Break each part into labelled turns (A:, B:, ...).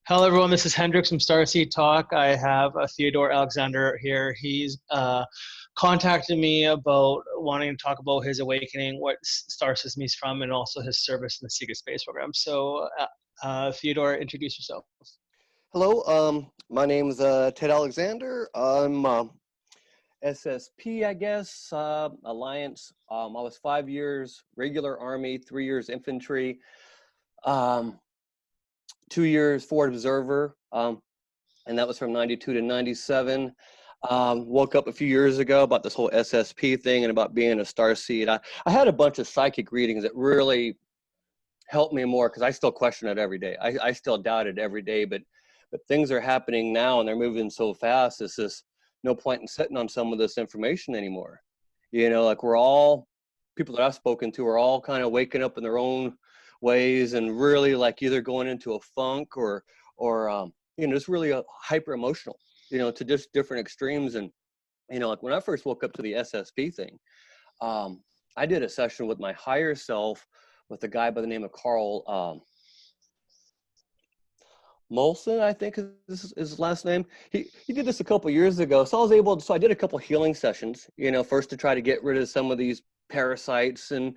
A: Hello, everyone. This is Hendrix from Starseed Talk. I have Theodore Alexander here. He's contacted me about wanting to talk about his awakening, what star system he's from, and also his service in the Secret Space Program. Theodore, introduce yourself.
B: Hello, my name is Ted Alexander. I'm SSP, I guess, Alliance. I was 5 years regular Army, 3 years infantry, um, 2 years forward observer, and that was from 92 to 97. Woke up a few years ago about this whole SSP thing and about being a starseed. I had a bunch of psychic readings that really helped me more because I still question it every day. I still doubt it every day, but things are happening now and they're moving so fast. It's just no point in sitting on some of this information anymore. Like we're all people that I've spoken to are all kind of waking up in their own ways and really like either going into a funk or just really a hyper emotional, to just different extremes. And like when I first woke up to the SSP thing, I did a session with my higher self with a guy by the name of Carl Molson, I think is his last name. He did this a couple years ago. So I did a couple healing sessions, first to try to get rid of some of these parasites and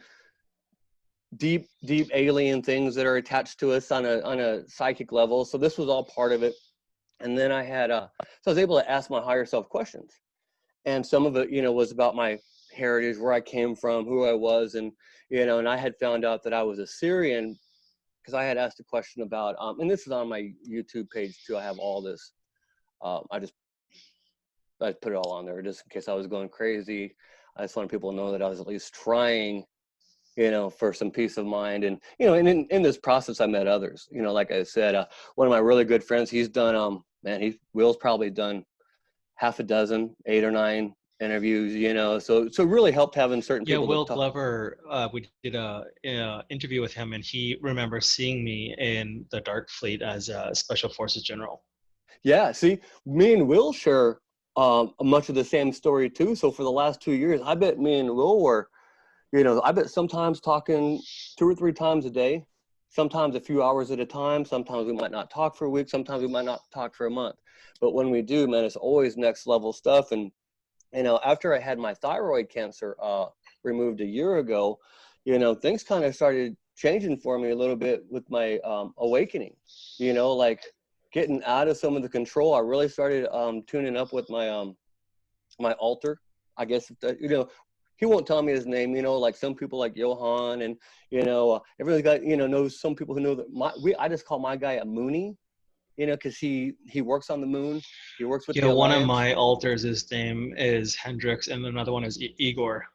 B: deep alien things that are attached to us on a psychic level. So this was all part of it. And then I was able to ask my higher self questions. And some of it, was about my heritage, where I came from, who I was, and I had found out that I was a Sirian because I had asked a question about, and this is on my YouTube page too. I have all this. I put it all on there just in case I was going crazy. I just wanted people to know that I was at least trying, for some peace of mind. And and in this process, I met others. Like I said, one of my really good friends, he's done, Will's probably done half a dozen, 8 or 9 interviews, so it really helped having certain
A: Yeah,
B: people
A: Will
B: to talk.
A: Glover, we did a interview with him, and he remembers seeing me in the Dark Fleet as a Special Forces General.
B: Yeah, see, me and Will share much of the same story too. So for the last 2 years, I bet me and Will were, I bet sometimes talking 2 or 3 times a day, sometimes a few hours at a time. Sometimes we might not talk for a week. Sometimes we might not talk for a month. But when we do, man, it's always next level stuff. And after I had my thyroid cancer removed a year ago, things kind of started changing for me a little bit with my awakening, like getting out of some of the control. I really started tuning up with my altar, I guess. He won't tell me his name, like some people like Johan, and everyone's got, knows some people who know that I just call my guy a Mooney, because he works on the moon. He works with
A: Yeah,
B: the
A: one of
B: Alliance.
A: my alters, his name is Hendrix, and another one is Igor.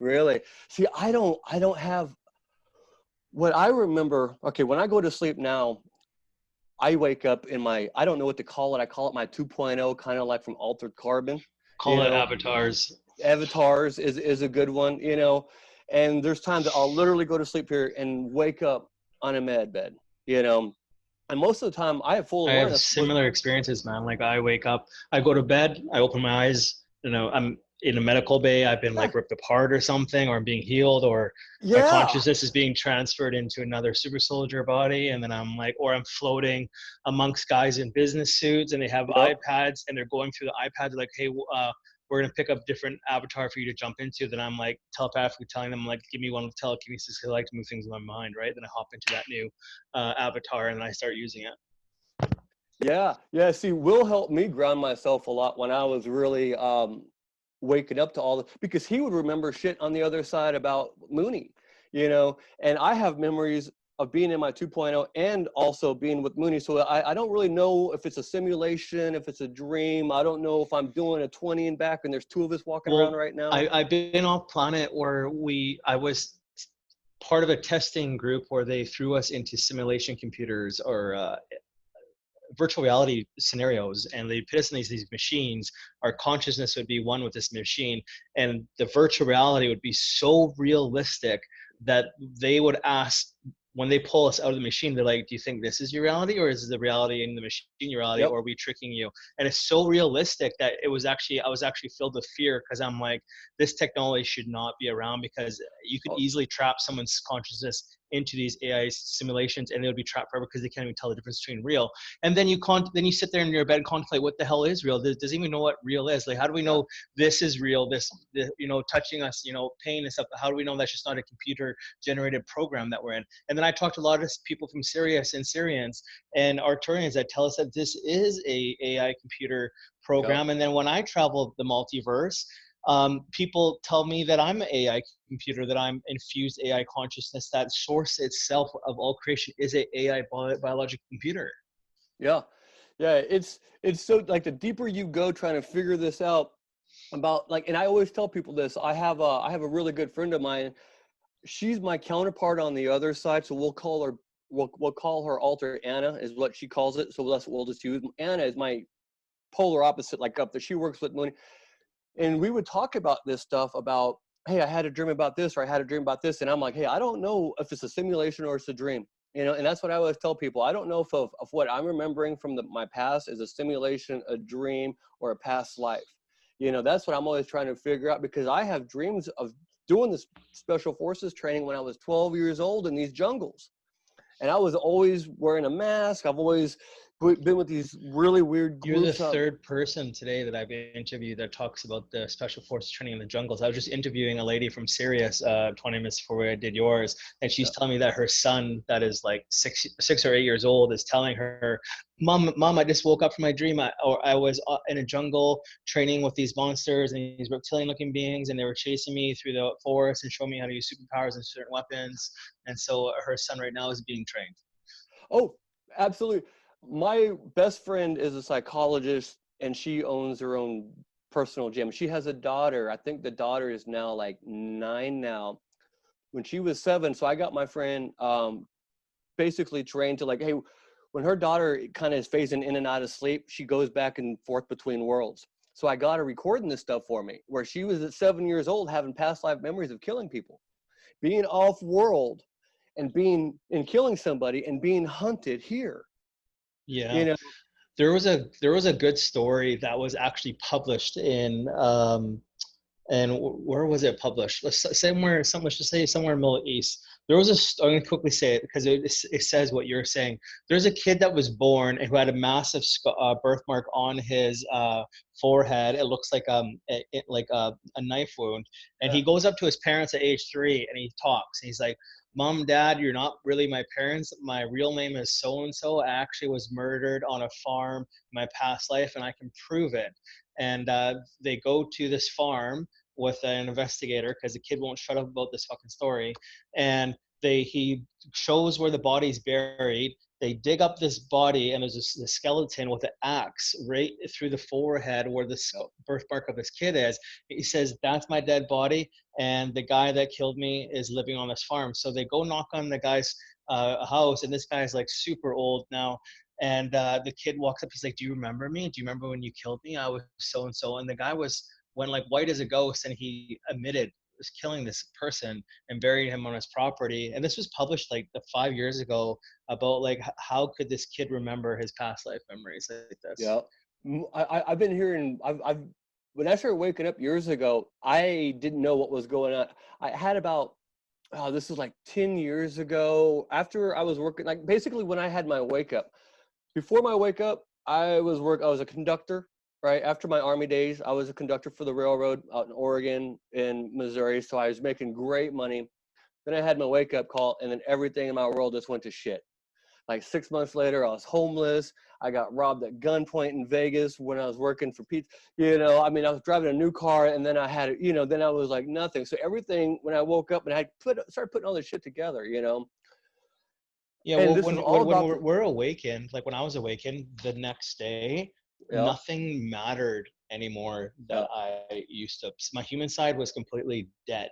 B: Really? See, I don't have what I remember. Okay, when I go to sleep now, I wake up in I don't know what to call it. I call it my 2.0, kind of like from Altered Carbon.
A: Call it avatars.
B: Avatars is a good one, and there's times that I'll literally go to sleep here and wake up on a med bed, and most of the time I have full
A: I have
B: awareness.
A: similar experiences, man. Like I wake up, I go to bed, I open my eyes, I'm in a medical bay, I've been like ripped apart or something, or I'm being healed, or my
B: Yeah.
A: consciousness is being transferred into another super soldier body. And then I'm like, or I'm floating amongst guys in business suits and they have
B: Yep.
A: iPads and they're going through the iPad. They're like, hey, we're going to pick up different avatar for you to jump into. Then I'm like telepathically telling them, like, give me one with telekinesis because I like to move things in my mind, right? Then I hop into that new avatar and then I start using it.
B: Yeah. See, Will helped me ground myself a lot when I was really waking up to all because he would remember shit on the other side about Mooney, and I have memories of being in my 2.0 and also being with Mooney. So I don't really know if it's a simulation, if it's a dream. I don't know if I'm doing a 20 and back and there's 2 of us walking around right now.
A: I've been off planet where I was part of a testing group where they threw us into simulation computers or virtual reality scenarios, and they put us in these machines. Our consciousness would be one with this machine, and the virtual reality would be so realistic that they would ask, when they pull us out of the machine, they're like, do you think this is your reality, or is the reality in the machine your reality?
B: Yep.
A: Or are we tricking you? And it's so realistic that I was actually filled with fear, because I'm like, this technology should not be around, because you could easily trap someone's consciousness into these AI simulations, and they would be trapped forever because they can't even tell the difference between real. And then then you sit there in your bed and contemplate what the hell is real. Does even know what real is? Like, how do we know this is real? This touching us, pain and stuff. How do we know that's just not a computer generated program that we're in? And then I talked to a lot of people from Sirius and Sirians and Arcturians that tell us that this is a AI computer program. And then when I travel the multiverse, people tell me that I'm an AI computer, that I'm infused AI consciousness, that source itself of all creation is a AI biological computer.
B: Yeah. It's so, like, the deeper you go trying to figure this out about, like, and I always tell people this. I have a really good friend of mine. She's my counterpart on the other side, so we'll call her Alter Anna, is what she calls it. So that's what we'll just use. Anna is my polar opposite, like up there. She works with money. And we would talk about this stuff about, hey, I had a dream about this, or I had a dream about this. And I'm like, hey, I don't know if it's a simulation or it's a dream. And that's what I always tell people. I don't know if of what I'm remembering from my past is a simulation, a dream, or a past life. That's what I'm always trying to figure out, because I have dreams of doing this special forces training when I was 12 years old in these jungles. And I was always wearing a mask. I've always been with these really weird
A: You're the
B: groups.
A: third person today that I've interviewed that talks about the special forces training in the jungles. I was just interviewing a lady from Sirius 20 minutes before I did yours, and she's telling me that her son, that is like 6 or 8 years old, is telling her, Mom, I just woke up from my dream. I was in a jungle training with these monsters and these reptilian-looking beings, and they were chasing me through the forest and showing me how to use superpowers and certain weapons. And so her son right now is being trained.
B: Oh, absolutely. My best friend is a psychologist, and she owns her own personal gym. She has a daughter. I think the daughter is now like 9 now. When she was 7, so I got my friend basically trained to, like, hey, when her daughter kind of is phasing in and out of sleep, she goes back and forth between worlds. So I got her recording this stuff for me, where she was at 7 years old having past life memories of killing people, being off world, and killing somebody and being hunted here.
A: Yeah.
B: You know,
A: There was a good story that was actually published in and where was it published? Let's just say somewhere in the Middle East. There was I'm going to quickly say it because it says what you're saying. There's a kid that was born and who had a massive birthmark on his forehead. It looks like a knife wound. And he goes up to his parents at age 3 and he talks. And he's like, Mom, Dad, you're not really my parents. My real name is so and so. I actually was murdered on a farm in my past life, and I can prove it. And they go to this farm with an investigator because the kid won't shut up about this fucking story. And he shows where the body's buried. They dig up this body, and there's a skeleton with an axe right through the forehead where the birthmark of his kid is. He says, "That's my dead body, and the guy that killed me is living on this farm." So they go knock on the guy's house, and this guy's like super old now. And the kid walks up. He's like, "Do you remember me? Do you remember when you killed me? I was so and so." And the guy went like white as a ghost, and he admitted was killing this person and burying him on his property. And this was published like 5 years ago about like how could this kid remember his past life memories like this.
B: yeah. I've been hearing. I've When I started waking up years ago, I didn't know what was going on. I had about, oh, this is like 10 years ago. After I was working, like, basically when I had my wake up. Before my wake up, I was a conductor, right? After my Army days, I was a conductor for the railroad out in Oregon and Missouri. So I was making great money. Then I had my wake up call, and then everything in my world just went to shit. Like 6 months later, I was homeless. I got robbed at gunpoint in Vegas when I was working for pizza. I mean, I was driving a new car, and then then I was like nothing. So everything, when I woke up and I started putting all this shit together.
A: Yeah,
B: And
A: well,
B: this was all
A: when
B: about
A: we're awakened, like when I was awakened, the next day,
B: yeah,
A: nothing mattered anymore
B: yeah,
A: that I used to. My human side was completely dead,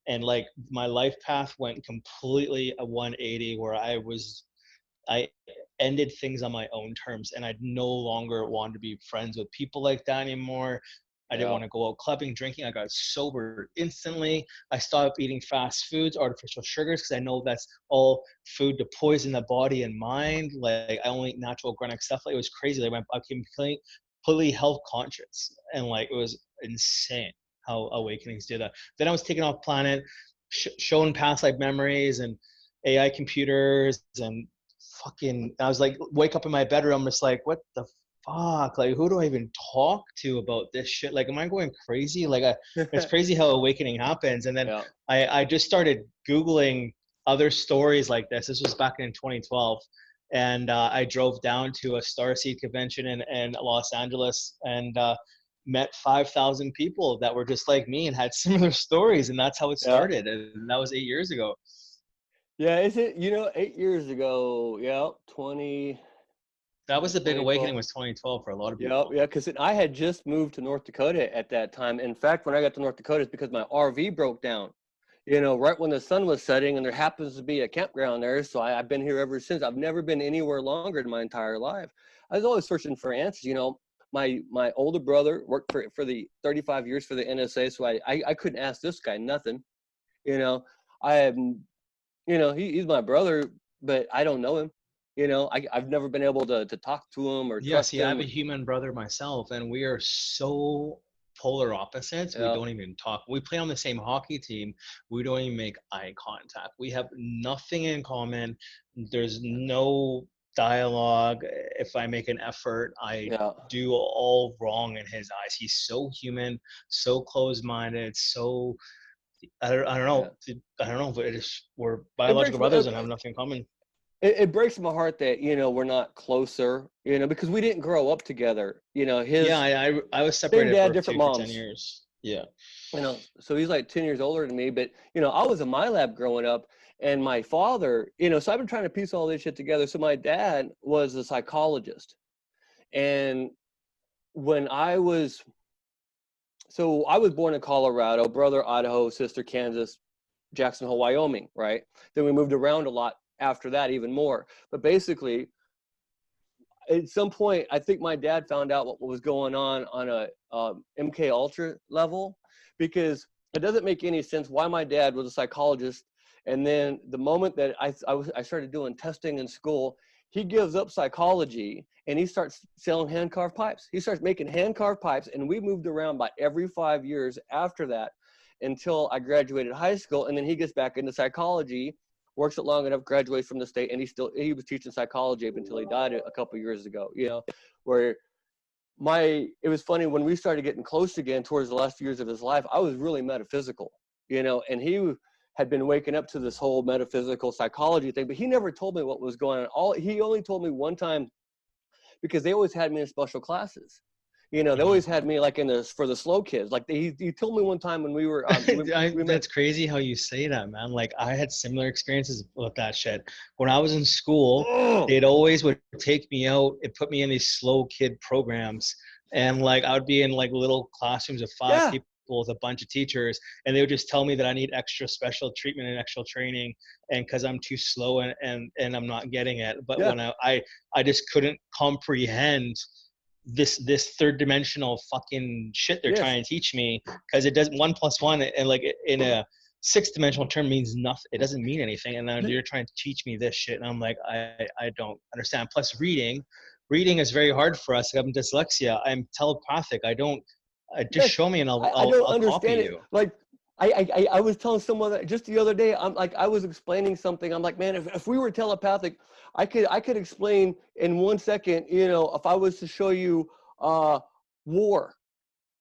A: and like my life path went completely a 180, where I ended things on my own terms, and I no longer wanted to be friends with people like that anymore. I didn't
B: yeah.
A: want to go out clubbing, drinking. I got sober instantly. I stopped eating fast foods, artificial sugars, because I know that's all food to poison the body and mind. Like I only eat natural organic stuff. Like it was crazy. Like I became completely health conscious, and like it was insane how awakenings do that. Then I was taken off planet, shown past life memories, and AI computers and fucking, I was like, wake up in my bedroom, just like, what the fuck? Like, who do I even talk to about this shit? Like, am I going crazy? Like, it's crazy how awakening happens. And then
B: Yeah.
A: I just started Googling other stories like this. This was back in 2012. And I drove down to a Starseed convention in Los Angeles and met 5,000 people that were just like me and had similar stories. And that's how it
B: Yeah.
A: started. And that was 8 years ago.
B: Yeah, is it, 8 years ago, yeah, 20,
A: That was the big awakening,
B: 2012.
A: was 2012 for a lot of
B: Yeah,
A: people.
B: yeah, because I had just moved to North Dakota at that time. In fact, when I got to North Dakota, it's because my RV broke down, right when the sun was setting, and there happens to be a campground there. So I've been here ever since. I've never been anywhere longer in my entire life. I was always searching for answers. My older brother worked for the 35 years for the NSA, so I couldn't ask this guy nothing. You know, I have he's my brother, but I don't know him. I've never been able to talk to him or
A: Yeah,
B: trust
A: see, I have
B: him.
A: a human brother myself, and we are so polar opposites. We
B: Yeah,
A: don't even talk. We play on the same hockey team. We don't even make eye contact. We have nothing in common. There's no dialogue. If I make an effort, I
B: yeah,
A: do all wrong in his eyes. He's so human, so closed-minded, so I don't
B: yeah.
A: know. I don't know, but we're
B: It breaks
A: biological
B: my
A: brothers and have nothing in common.
B: it breaks my heart that we're not closer. Because we didn't grow up together.
A: Yeah,
B: His
A: I was
B: same
A: separated at
B: dad,
A: birth
B: different
A: too for 10
B: moms.
A: years. Yeah.
B: So he's like 10 years older than me. But I was in my lab growing up, and my father. So I've been trying to piece all this shit together. So my dad was a psychologist, and when I was born in Colorado, brother Idaho, sister Kansas, Jackson Hole, Wyoming, right? Then we moved around a lot after that, even more. But basically, at some point, I think my dad found out what was going on a MK Ultra level, because it doesn't make any sense why my dad was a psychologist, and then the moment that I started doing testing in school, he gives up psychology and he starts selling hand carved pipes. He starts making hand carved pipes, and we moved around by every 5 years after that until I graduated high school, and then he gets back into psychology, works it long enough, graduates from the state, and he was teaching psychology up until he died a couple of years ago. Where it was funny when we started getting close again towards the last few years of his life. I was really metaphysical, and he had been waking up to this whole metaphysical psychology thing, but he never told me what was going on. He only told me one time, because they always had me in special classes. They
A: Mhm.
B: always had me like for the slow kids. Like he told me one time when we were we met.
A: That's crazy how you say that, man. Like I had similar experiences with that shit. When I was in school,
B: Oh
A: they'd always would take me out and put me in these slow kid programs. And like I would be in like little classrooms of five
B: yeah,
A: people with a bunch of teachers, and they would just tell me that I need extra special treatment and extra training, and because I'm too slow and I'm not getting it. But
B: yeah,
A: when I just couldn't comprehend this third dimensional fucking shit they're
B: yes.
A: trying to teach me, because it doesn't, one plus one and like in a sixth dimensional term means nothing. It doesn't mean anything, and then you're trying to teach me this shit, and I'm like, I don't understand. Plus reading is very hard for us. I'm dyslexia. I'm telepathic. I don't just
B: Yes,
A: show me and
B: I don't
A: I'll copy
B: understand it.
A: you.
B: Like I was telling someone that just the other day. I'm like, I was explaining something. I'm like, man, if we were telepathic, I could explain in 1 second. If I was to show you war,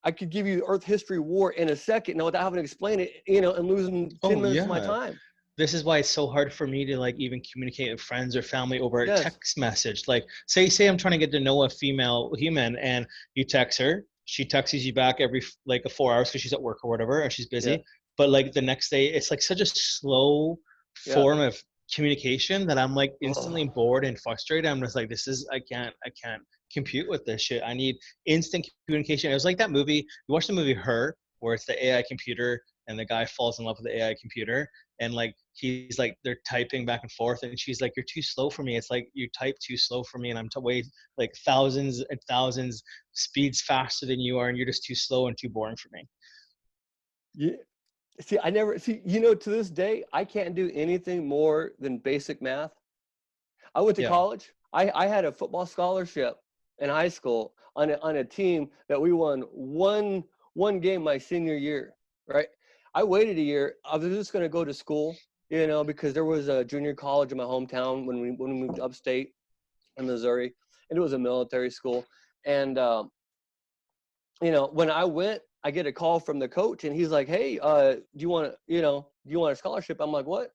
B: I could give you Earth history war in a second. Now without having to explain it, and losing 10
A: Oh
B: minutes of my
A: yeah,
B: time.
A: this is why it's so hard for me to like even communicate with friends or family over a
B: Yes,
A: text message. Like say I'm trying to get to know a female human, and you text her, she texts you back every like a 4 hours because she's at work or whatever and she's
B: yeah,
A: busy. But like the next day, it's like such a slow
B: yeah.
A: form of communication that I'm like instantly
B: Oh,
A: bored and frustrated. I'm just like, this is, I can't compute with this shit. I need instant communication. It was like that movie. You watch the movie Her, where it's the AI computer and the guy falls in love with the AI computer, and like he's like they're typing back and forth, and she's like, you're too slow for me. It's like you type too slow for me, and I'm way like thousands and thousands speeds faster than you are, and you're just too slow and too boring for me.
B: yeah. See, I never see. To this day, I can't do anything more than basic math. I went to
A: Yeah.
B: college. I had a football scholarship in high school on a team that we won one game my senior year. Right. I waited a year. I was just going to go to school. you know, because there was a junior college in my hometown when we moved upstate in Missouri, and it was a military school. And you know, when I went, I get a call from the coach, and he's like, "Hey, do you want a scholarship?" I'm like, "What?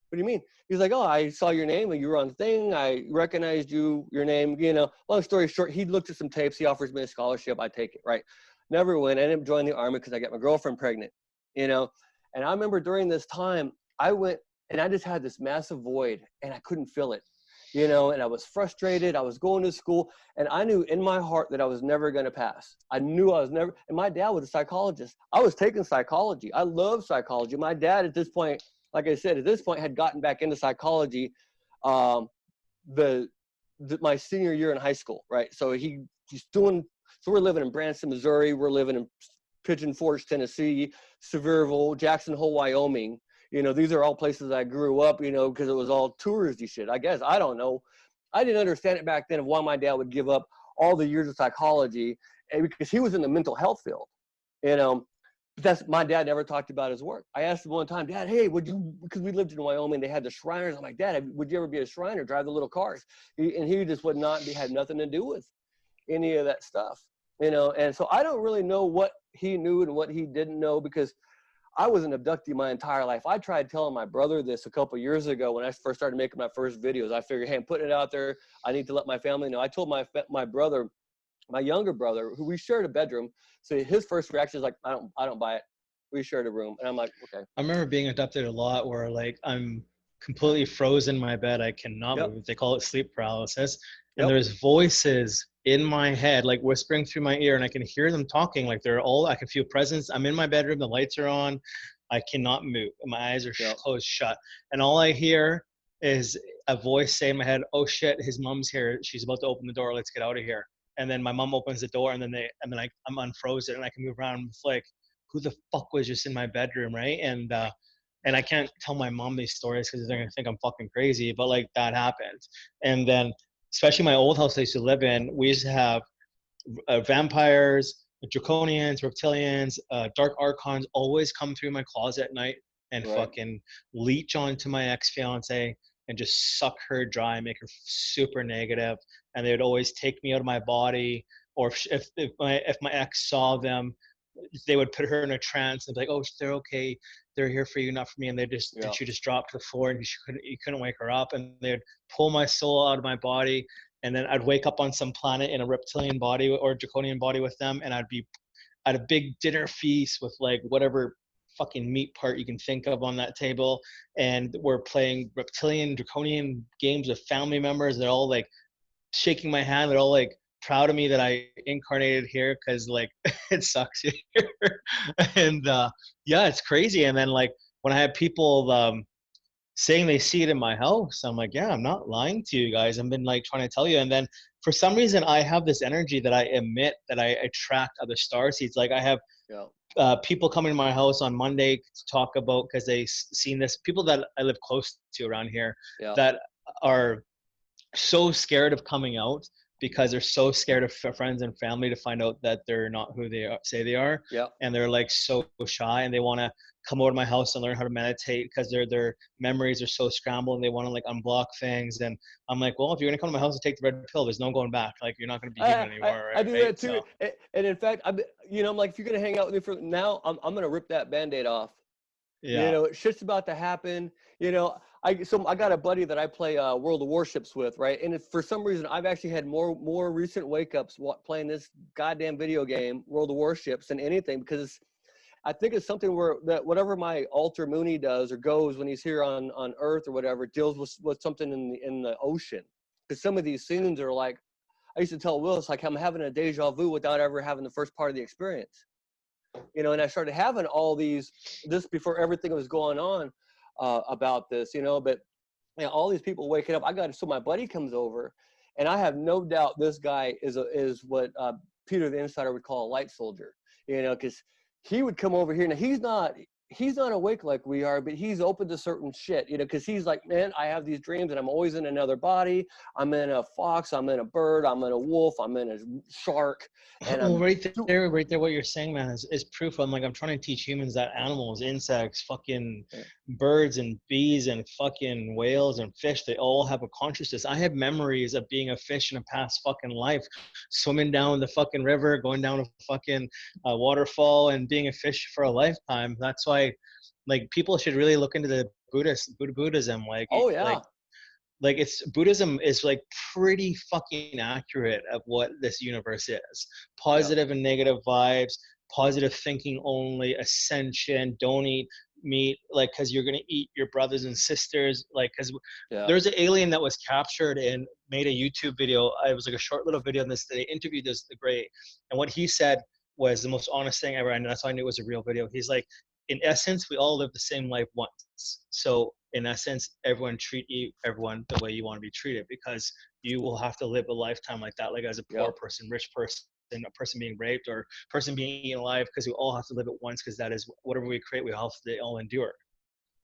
B: What do you mean?" He's like, "Oh, I saw your name and you were on the thing. I recognized your name." You know, long story short, he looked at some tapes. He offers me a scholarship. I take it, right? Never went. I ended up joining the Army because I got my girlfriend pregnant, you know. And I remember during this time, I went and I just had this massive void and I couldn't fill it, you know, and I was frustrated. I was going to school and I knew in my heart that I was never going to pass. I knew I was never, and my dad was a psychologist. I was taking psychology. I love psychology. My dad at this point, like I said, at this point had gotten back into psychology um, my senior year in high school, right? So he's doing, so we're living in Branson, Missouri. We're living in Pigeon Forge, Tennessee, Sevierville, Jackson Hole, Wyoming. You know, these are all places I grew up, you know, because it was all touristy shit. I guess, I don't know. I didn't understand it back then of why my dad would give up all the years of psychology, and because he was in the mental health field, you know. But that's, my dad never talked about his work. I asked him one time, "Dad, hey, would you," because we lived in Wyoming, they had the Shriners. I'm like, "Dad, would you ever be a Shriner, drive the little cars?" And he just would not, had nothing to do with any of that stuff, you know. And so I don't really know what he knew and what he didn't know, because I was an abductee my entire life. I tried telling my brother this a couple of years ago when I first started making my first videos. I figured, hey, I'm putting it out there. I need to let my family know. I told my brother, my younger brother, who we shared a bedroom. So his first reaction is like, I don't buy it. We shared a room. And I'm like, okay.
A: I remember being abducted a lot where like I'm completely frozen in my bed. I cannot
B: Yep.
A: move. They call it sleep paralysis. And
B: Yep.
A: there's voices in my head, like whispering through my ear, and I can hear them talking. Like I can feel presence. I'm in my bedroom. The lights are on. I cannot move. My eyes are
B: Yep.
A: closed shut. And all I hear is a voice say in my head, "Oh shit, his mom's here. She's about to open the door. Let's get out of here." And then my mom opens the door, and then I'm unfrozen and I can move around. It's like, who the fuck was just in my bedroom, right? And I can't tell my mom these stories because they're gonna think I'm fucking crazy, but like that happened. And then, especially my old house I used to live in, we used to have vampires, draconians, reptilians, dark archons always come through my closet at night and
B: Right.
A: fucking leech onto my ex-fiance and just suck her dry, make her super negative. And they would always take me out of my body. Or if my ex saw them, they would put her in a trance and be like, "Oh, they're okay, they're here for you, not for me." And
B: Yep.
A: she just dropped to the floor and you couldn't wake her up. And they'd pull my soul out of my body, and then I'd wake up on some planet in a reptilian body or draconian body with them, and I'd be at a big dinner feast with like whatever fucking meat part you can think of on that table, and we're playing reptilian draconian games with family members. They're all like shaking my hand. They're all like proud of me that I incarnated here because like it sucks here. And yeah, it's crazy. And then like when I had people saying they see it in my house, I'm like, yeah, I'm not lying to you guys. I've been like trying to tell you. And then for some reason, I have this energy that I emit that I attract other star seeds. Like I have
B: Yep.
A: people coming to my house on Monday to talk about, because they seen this, people that I live close to around here
B: Yep.
A: that are so scared of coming out because they're so scared of friends and family to find out that they're not who they say they are.
B: Yep.
A: And they're like so shy, and they want to come over to my house and learn how to meditate because their memories are so scrambled and they want to like unblock things. And I'm like, well, if you're gonna come to my house and take the red pill, there's no going back. Like you're not gonna be human anymore,
B: I do
A: right?
B: that too.
A: So
B: And in fact, you know, I'm like, if you're gonna hang out with me for now, I'm gonna rip that Band-Aid off. You
A: yeah.
B: know, shit's about to happen. You know, I got a buddy that I play World of Warships with, right? And if for some reason I've actually had more recent wake ups playing this goddamn video game, World of Warships, than anything, because I think it's something where that whatever my alter Mooney does or goes when he's here on Earth or whatever deals with something in the ocean. Because some of these scenes are like, I used to tell Will, it's like I'm having a deja vu without ever having the first part of the experience. You know, and I started having all these, this before everything was going on about this, you know, but you know, all these people waking up. So my buddy comes over, and I have no doubt this guy is what Peter the Insider would call a light soldier, you know, because he would come over here. Now he's not awake like we are, but he's open to certain shit, you know, because he's like, man, I have these dreams and I'm always in another body. I'm in a fox, I'm in a bird, I'm in a wolf, I'm in a shark, and
A: Well,
B: I'm
A: right there, what you're saying, man, is proof. I'm trying to teach humans that animals, insects, fucking birds and bees and fucking whales and fish, they all have a consciousness. I have memories of being a fish in a past fucking life, swimming down the fucking river, going down a fucking waterfall, and being a fish for a lifetime. That's why, like, people should really look into the Buddhism.
B: Oh yeah,
A: Like it's Buddhism is like pretty fucking accurate of what this universe is.
B: yeah,
A: Positive and negative vibes, positive thinking only, ascension, don't eat meat, like, because you're going to eat your brothers and sisters, like, because
B: yeah,
A: there's an alien that was captured and made a YouTube video. I was like a short little video on this. They interviewed this the great, and what he said was the most honest thing ever, and that's why I knew it was a real video. He's like, in essence, we all live the same life once. So in essence, everyone treat everyone the way you want to be treated, because you will have to live a lifetime like that, like as a
B: yeah.
A: poor person, rich person, a person being raped, or person being eaten alive, because we all have to live it once, because that is whatever we create, we have to all endure.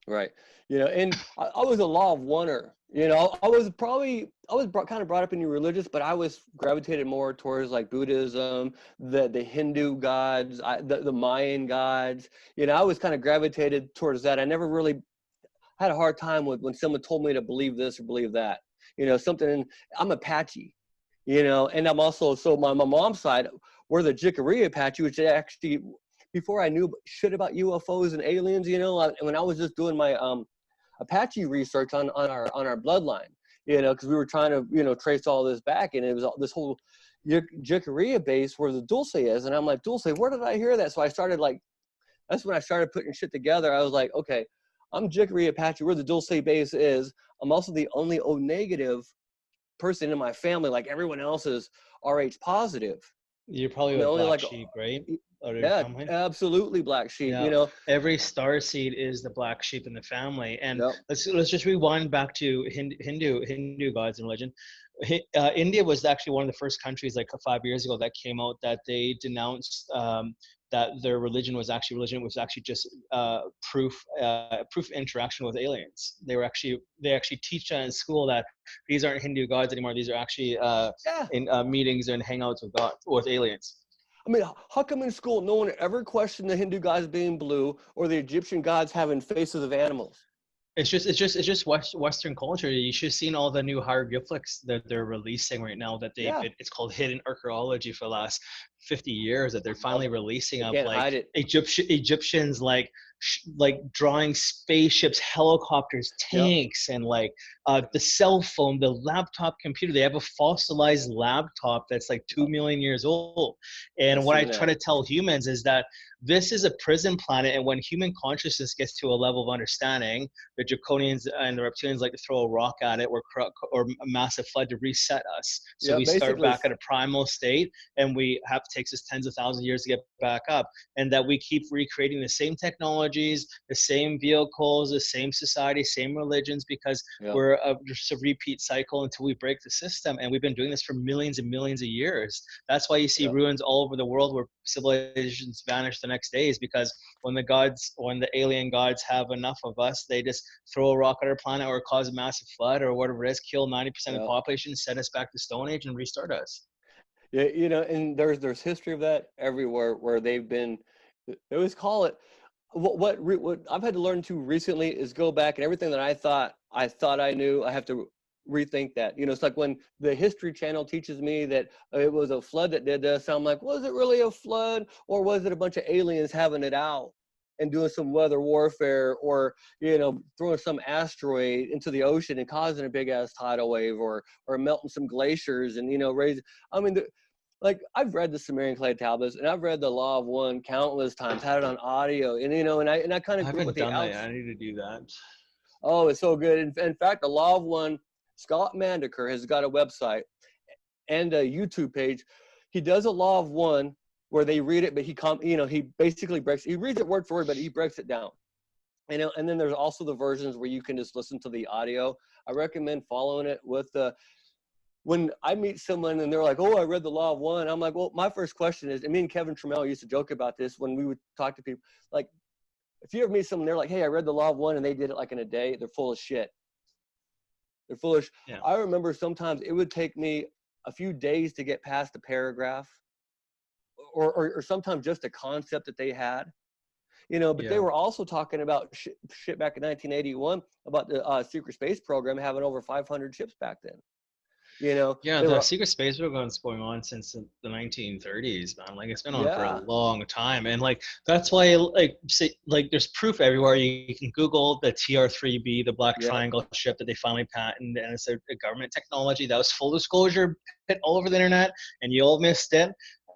B: Right. And I was a law of oneer. I was kind of brought up in the religious, but I was gravitated more towards like Buddhism, the Hindu gods, the Mayan gods. I was kind of gravitated towards that. I never really had a hard time with when someone told me to believe this or believe that. I'm Apache, and I'm also, so my mom's side, we're the Jicarilla Apache, which actually, before I knew shit about UFOs and aliens, when I was just doing my Apache research on our bloodline, because we were trying to trace all this back, and it was this whole Jicarilla base where the Dulce is, and I'm like, Dulce, where did I hear that? So I started that's when I started putting shit together. I was like, okay, I'm Jicarilla Apache, where the Dulce base is. I'm also the only O negative person in my family. Like everyone else is Rh positive.
A: You're probably
B: I'm the
A: a
B: only
A: black
B: like,
A: sheep, right? Out of your
B: yeah,
A: family.
B: absolutely black sheep.
A: Yeah, every star seed is the black sheep in the family. And
B: Yep.
A: let's just rewind back to Hindu gods and religion. India was actually one of the first countries, like 5 years ago, that came out that they denounced that their religion was actually just proof interaction with aliens. They actually teach that in school, that these aren't Hindu gods anymore. These are actually
B: Yeah.
A: in meetings and hangouts with aliens.
B: I mean, how come in school no one ever questioned the Hindu gods being blue or the Egyptian gods having faces of animals?
A: It's just Western culture. You should have seen all the new hieroglyphics that they're releasing right now.
B: Yeah.
A: It's called hidden archaeology for the last 50 years. That they're finally releasing
B: They
A: of
B: can't
A: like
B: hide it.
A: Egyptians like drawing spaceships, helicopters,
B: Yep.
A: tanks, and like the cell phone, the laptop computer. They have a fossilized laptop that's like 2 million years old.
B: I've
A: And what I
B: seen
A: try
B: that.
A: to tell humans is that this is a prison planet, and when human consciousness gets to a level of understanding, the draconians and the reptilians like to throw a rock at it, or a massive flood to reset us. So
B: Yeah,
A: we start
B: basically.
A: back at a primal state, and we have takes us tens of thousands of years to get back up. And that we keep recreating the same technologies, the same vehicles, the same society, same religions, because
B: Yeah.
A: we're just a repeat cycle until we break the system. And we've been doing this for millions and millions of years. That's why you see
B: Yeah.
A: ruins all over the world where civilizations vanish the next day, is because when the alien gods have enough of us, they just throw a rock at our planet or cause a massive flood or whatever it is, kill 90% of the
B: Yeah.
A: population, send us back to Stone Age, and restart us.
B: Yeah. And there's history of that everywhere where they've been. They always call it. What I've had to learn to recently is go back, and everything that I thought I knew, I have to rethink that. It's like when the History Channel teaches me that it was a flood that did this. I'm like, was it really a flood, or was it a bunch of aliens having it out and doing some weather warfare, or throwing some asteroid into the ocean and causing a big ass tidal wave, or melting some glaciers and raise. I mean, like I've read the Sumerian clay tablets, and I've read the Law of One countless times, had it on audio, and I kind
A: I
B: of grew up with
A: haven't
B: the
A: done that
B: outs.
A: yet. I need to do that.
B: Oh, it's so good. In fact, the Law of One, Scott Mandiker has got a website and a YouTube page. He does a Law of One where they read it, but he basically he reads it word for word, but he breaks it down. And then there's also the versions where you can just listen to the audio. I recommend following it with the. When I meet someone and they're like, "Oh, I read the Law of One," I'm like, "Well, my first question is," and me and Kevin Trammell used to joke about this when we would talk to people, like, if you ever meet someone, they're like, "Hey, I read the Law of One," and they did it like in a day, they're full of shit. They're foolish.
A: Yeah.
B: I remember sometimes it would take me a few days to get past a paragraph, or sometimes just a concept that they had. but they were also talking about shit back in 1981 about the secret space program having over 500 ships back then.
A: Yeah,
B: They
A: the
B: were,
A: secret space program's going on since the 1930s, man. Like it's been on for a
B: yeah,
A: long time, and like that's why like there's proof everywhere. You can Google the TR-3B, the Black
B: yep.
A: Triangle ship that they finally patented, and it's a government technology that was full disclosure hit all over the internet, and you all missed it.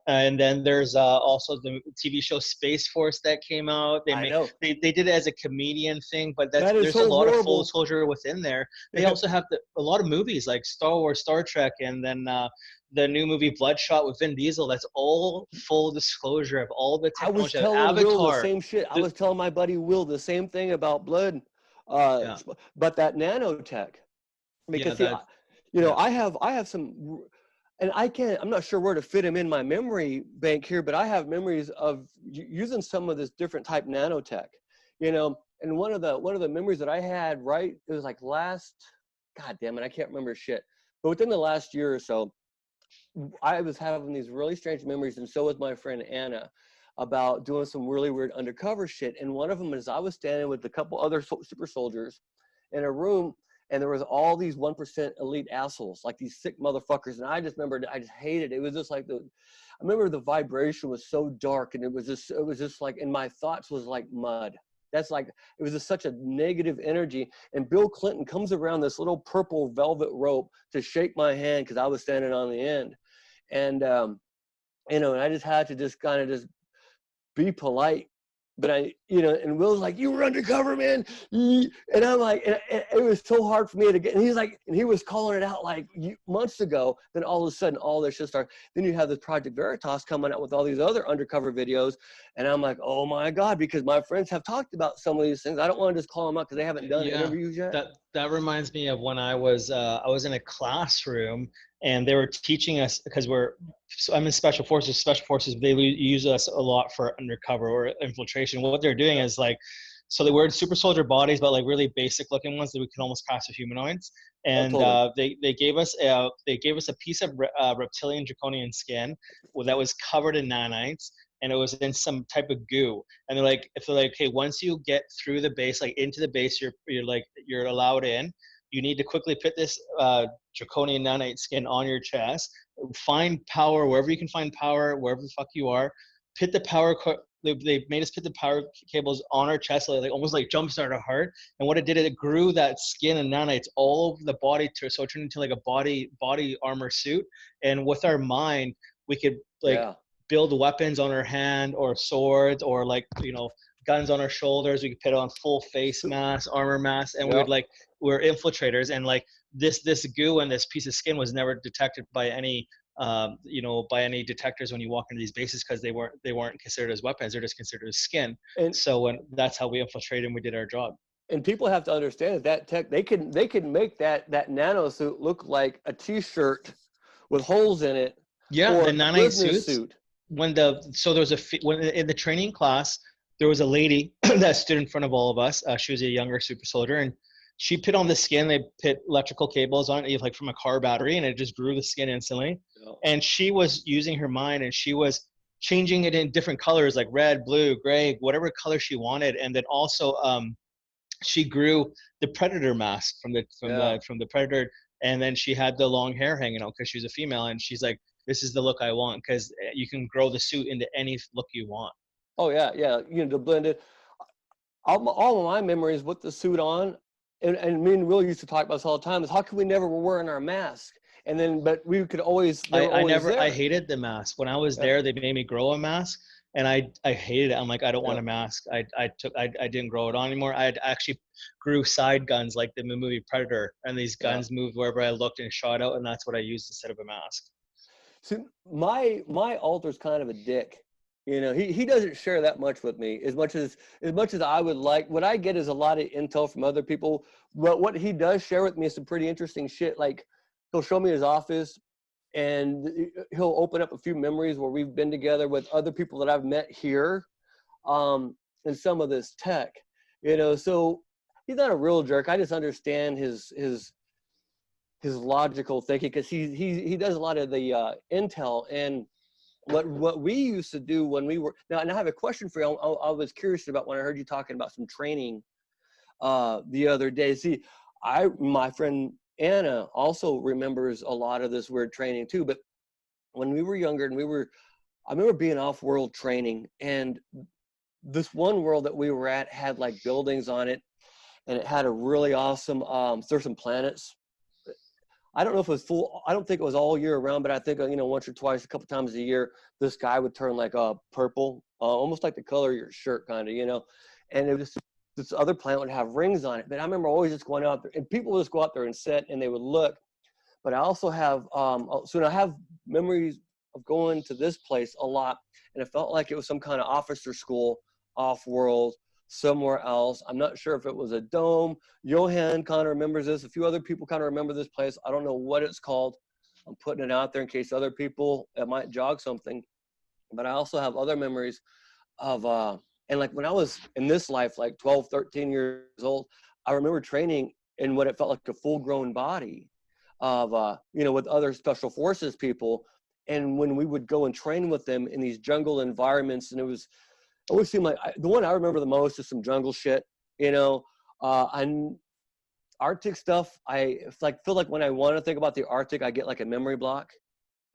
A: And then there's also the TV show Space Force that came out.
B: I know
A: They did it as a comedian thing, but
B: that is
A: there's a
B: so
A: lot of full
B: horrible.
A: disclosure within there. They also have a lot of movies like Star Wars, Star Trek, and then the new movie Bloodshot with Vin Diesel. That's all full disclosure of all the
B: I was
A: technology.
B: telling Will the
A: Avatar.
B: same shit. I
A: The,
B: was telling my buddy Will the same thing about blood,
A: yeah,
B: but that nanotech,
A: yeah,
B: because see,
A: yeah,
B: I have some, and I'm not sure where to fit them in my memory bank here, but I have memories of using some of this different type nanotech, and one of the memories that I had, right, it was like god damn it, I can't remember shit, but within the last year or so, I was having these really strange memories, and so was my friend Anna, about doing some really weird undercover shit. And one of them is I was standing with a couple other super soldiers in a room, and there was all these 1% elite assholes, like these sick motherfuckers. And I just remembered, I just hated it. It was just like I remember the vibration was so dark, and it was just like, and my thoughts was like mud. That's like, it was just such a negative energy. And Bill Clinton comes around this little purple velvet rope to shake my hand because I was standing on the end. And, and I just had to just kind of just be polite. But and Will's like, you were undercover, man. And I'm like, and it was so hard for me to get, and he's like, and he was calling it out like months ago. Then all of a sudden, all this shit started. Then you have this Project Veritas coming out with all these other undercover videos. And I'm like, oh my God, because my friends have talked about some of these things. I don't want to just call them out because they haven't done
A: yeah.
B: interviews yet.
A: That reminds me of when I was in a classroom and they were teaching us because I'm in special forces. Special forces, they use us a lot for undercover or infiltration. What they're doing is like, so they wear super soldier bodies, but like really basic looking ones that we can almost pass for humanoids.
B: Oh,
A: And
B: totally.
A: they gave us a piece of reptilian draconian skin that was covered in nanites, and it was in some type of goo. And they're like, okay, once you get through the base, like into the base, you're allowed in. You need to quickly put this draconian nanite skin on your chest. Find power wherever you can find power, wherever the fuck you are. Put the power. They made us put the power cables on our chest, like almost like jumpstart our heart. And what it did, it grew that skin and nanites all over the body, so it turned into like a body armor suit. And with our mind, we could like
B: Yeah.
A: build weapons on our hand or swords or like guns on our shoulders. We could put on full face mask, armor mask, and
B: Yep.
A: we're infiltrators. And like this goo and this piece of skin was never detected by any by any detectors when you walk into these bases, because they weren't considered as weapons. They're just considered as skin.
B: And
A: So that's how we infiltrated and we did our job.
B: and people have to understand that tech, they can make that nano suit look like a t-shirt with holes in it,
A: Yeah,
B: or
A: the
B: a
A: nanite
B: business
A: suits.
B: suit.
A: So there was when in the training class, there was a lady that stood in front of all of us. She was a younger super soldier, and she put on the skin. They put electrical cables on it, like from a car battery, and it just grew the skin instantly.
B: Yeah.
A: And she was using her mind, and she was changing it in different colors, like red, blue, gray, whatever color she wanted. And then also, she grew the predator mask
B: Yeah.
A: from the predator, and then she had the long hair hanging out because she was a female, and she's like, this is the look I want, because you can grow the suit into any look you want.
B: Oh yeah, yeah. To blend it. All of my memories with the suit on, and me and Will used to talk about this all the time, is how come we never were wearing our mask? And then, but we could always, they were always
A: I
B: there.
A: hated the mask. When I was
B: Yeah.
A: there, they made me grow a mask, and I hated it. I'm like, I don't want
B: Yeah.
A: a mask. I didn't grow it on anymore. I actually grew side guns like the movie Predator, and these
B: Yeah.
A: guns moved wherever I looked and shot out, and that's what I used instead of a mask.
B: See, my alter's kind of a dick. He doesn't share that much with me as much as I would like. What I get is a lot of intel from other people. But what he does share with me is some pretty interesting shit. Like, he'll show me his office, and he'll open up a few memories where we've been together with other people that I've met here, and some of this tech. So he's not a real jerk. I just understand his logical thinking, because he does a lot of the intel. And what we used to do when we were now, and I have a question for you. I was curious about when I heard you talking about some training the other day. See, my friend Anna also remembers a lot of this weird training too. But when we were younger and I remember being off-world training, and this one world that we were at had like buildings on it, and it had a really awesome, there's some planets. I don't know if it was full. I don't think it was all year around, but I think, once or twice, a couple times a year, the sky would turn like purple, almost like the color of your shirt, kind of. And it was this other planet would have rings on it. But I remember always just going out there, and people would just go out there and sit, and they would look. But I also have, so I have memories of going to this place a lot, and it felt like it was some kind of officer school off-world somewhere else. I'm not sure if it was a dome. Johan kind of remembers this. A few other people kind of remember this place. I don't know what it's called. I'm putting it out there in case other people, it might jog something. But I also have other memories of, and like when I was in this life, like 12, 13 years old, I remember training in what it felt like a full-grown body of, with other special forces people. And when we would go and train with them in these jungle environments, and it always seemed like the one I remember the most is some jungle shit, and Arctic stuff. I feel like when I want to think about the Arctic, I get like a memory block,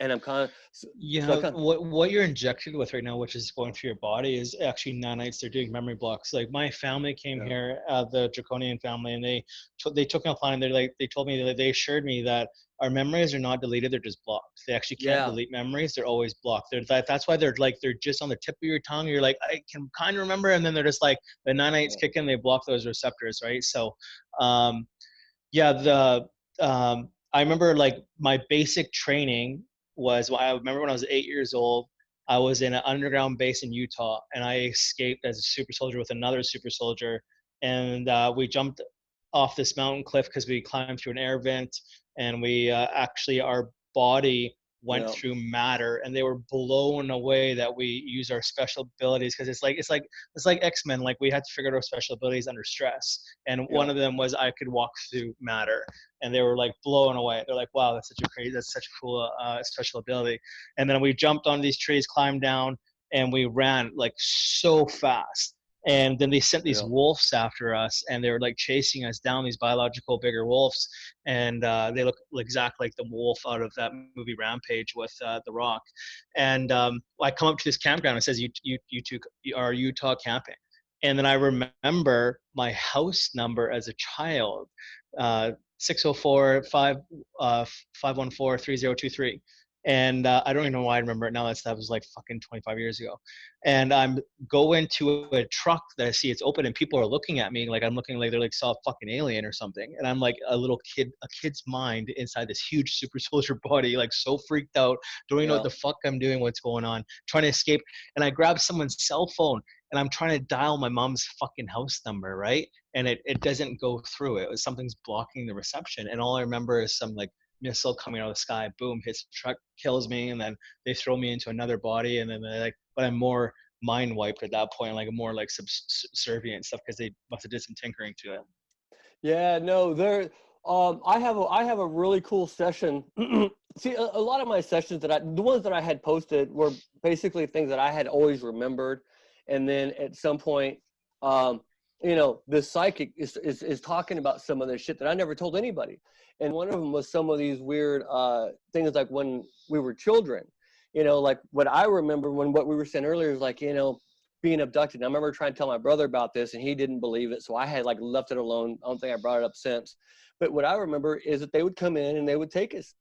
B: and I'm kind of,
A: what you're injected with right now, which is going through your body, is actually nanites. They're doing memory blocks. Like my family came here, the Draconian family, and they took me offline. They told me that they assured me that our memories are not deleted; they're just blocked. They actually can't delete memories; they're always blocked. That's why they're just on the tip of your tongue. You're like, I can kind of remember, and then they're just like the nanites kick in, they block those receptors, right? So, I remember like my basic training was, I remember when I was 8 years old, I was in an underground base in Utah, and I escaped as a super soldier with another super soldier, and we jumped off this mountain cliff because we climbed through an air vent, and we actually our body went through matter, and they were blown away that we use our special abilities, because it's like X-Men. Like we had to figure out our special abilities under stress, and one of them was I could walk through matter, and they were like blown away. They're like, wow, that's such a cool special ability. And then we jumped on these trees, climbed down, and we ran like so fast. And then they sent these wolves after us, and they were like chasing us down, these biological bigger wolves, and they look exactly like the wolf out of that movie Rampage with The Rock. And I come up to this campground, it says you two are Utah camping, and then I remember my house number as a child, 604 514 3023. And I don't even know why I remember it now. That was like fucking 25 years ago. And I'm going to a truck that I see it's open, and people are looking at me like I'm looking like they're like saw a fucking alien or something. And I'm like a kid's mind inside this huge super soldier body, like so freaked out, don't even know what the fuck I'm doing, what's going on, trying to escape. And I grab someone's cell phone, and I'm trying to dial my mom's fucking house number, right? And it doesn't go through. Something's blocking the reception. And all I remember is some like missile coming out of the sky, boom, hits the truck, kills me, and then they throw me into another body, and then they're like, but I'm more mind wiped at that point, like more like subservient stuff, because they must have did some tinkering to it.
B: Yeah, no, there. I have a really cool session. See, a lot of my sessions the ones that I had posted were basically things that I had always remembered, and then at some point, the psychic is talking about some of this shit that I never told anybody. And one of them was some of these weird things, like when we were children, like what I remember what we were saying earlier is like, being abducted. And I remember trying to tell my brother about this, and he didn't believe it. So I had like left it alone. I don't think I brought it up since. But what I remember is that they would come in and they would take us,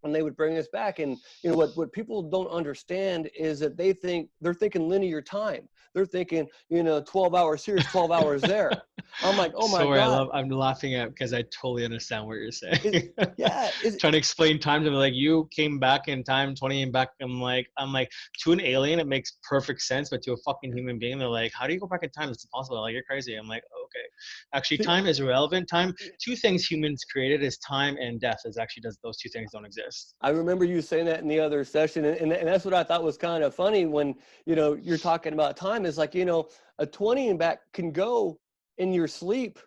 B: and they would bring us back. And what people don't understand is that they're thinking linear time. They're thinking 12 hours here is 12 hours there. I'm like, oh my God.
A: I'm laughing at, because I totally understand what you're saying.
B: It's
A: trying to explain time to me, like you came back in time 20 and back. I'm like to an alien it makes perfect sense, but to a fucking human being they're like, how do you go back in time? It's impossible. Like, you're crazy. I'm like, okay, actually time is irrelevant. Time, two things humans created is time and death. Is actually those two things don't exist.
B: I remember you saying that in the other session, and that's what I thought was kind of funny when you're talking about time. Is like a 20 and back can go in your sleep.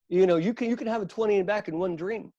B: You can have a 20 and back in one dream.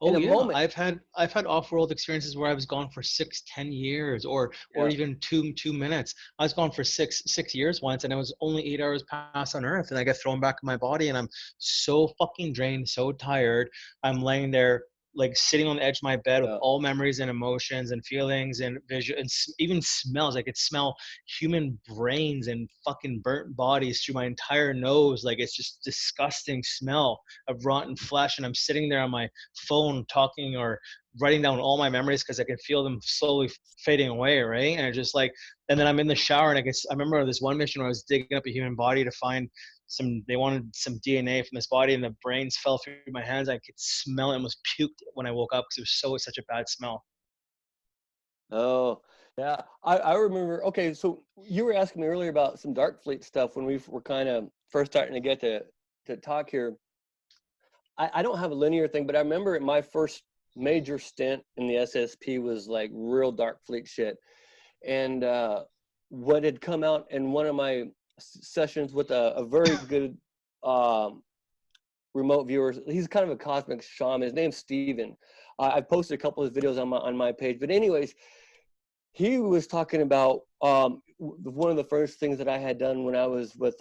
B: in
A: Oh
B: a
A: yeah,
B: moment.
A: I've had off-world experiences where I was gone for 6, 10 years, or
B: Yeah.
A: even 2 minutes. I was gone for six years once, and it was only 8 hours past on Earth, and I get thrown back in my body, and I'm so fucking drained, so tired. I'm laying there like sitting on the edge of my bed with
B: Yeah.
A: all memories and emotions and feelings and vision and even smells. I could smell human brains and fucking burnt bodies through my entire nose. Like it's just disgusting smell of rotten flesh, and I'm sitting there on my phone talking or writing down all my memories because I can feel them slowly fading away, right? And I just like, and then I'm in the shower, and I remember this one mission where I was digging up a human body to find they wanted some DNA from this body, and the brains fell through my hands. I could smell it, almost puked when I woke up because it was such a bad smell.
B: Oh, yeah. I remember. Okay, so you were asking me earlier about some Dark Fleet stuff when we were kind of first starting to get to talk here. I don't have a linear thing, but I remember my first major stint in the SSP was like real Dark Fleet shit. And what had come out in one of my sessions with a very good um, remote viewers, he's kind of a cosmic shaman. His name's Steven. I've posted a couple of his videos on my page. But anyways, he was talking about one of the first things that I had done when I was with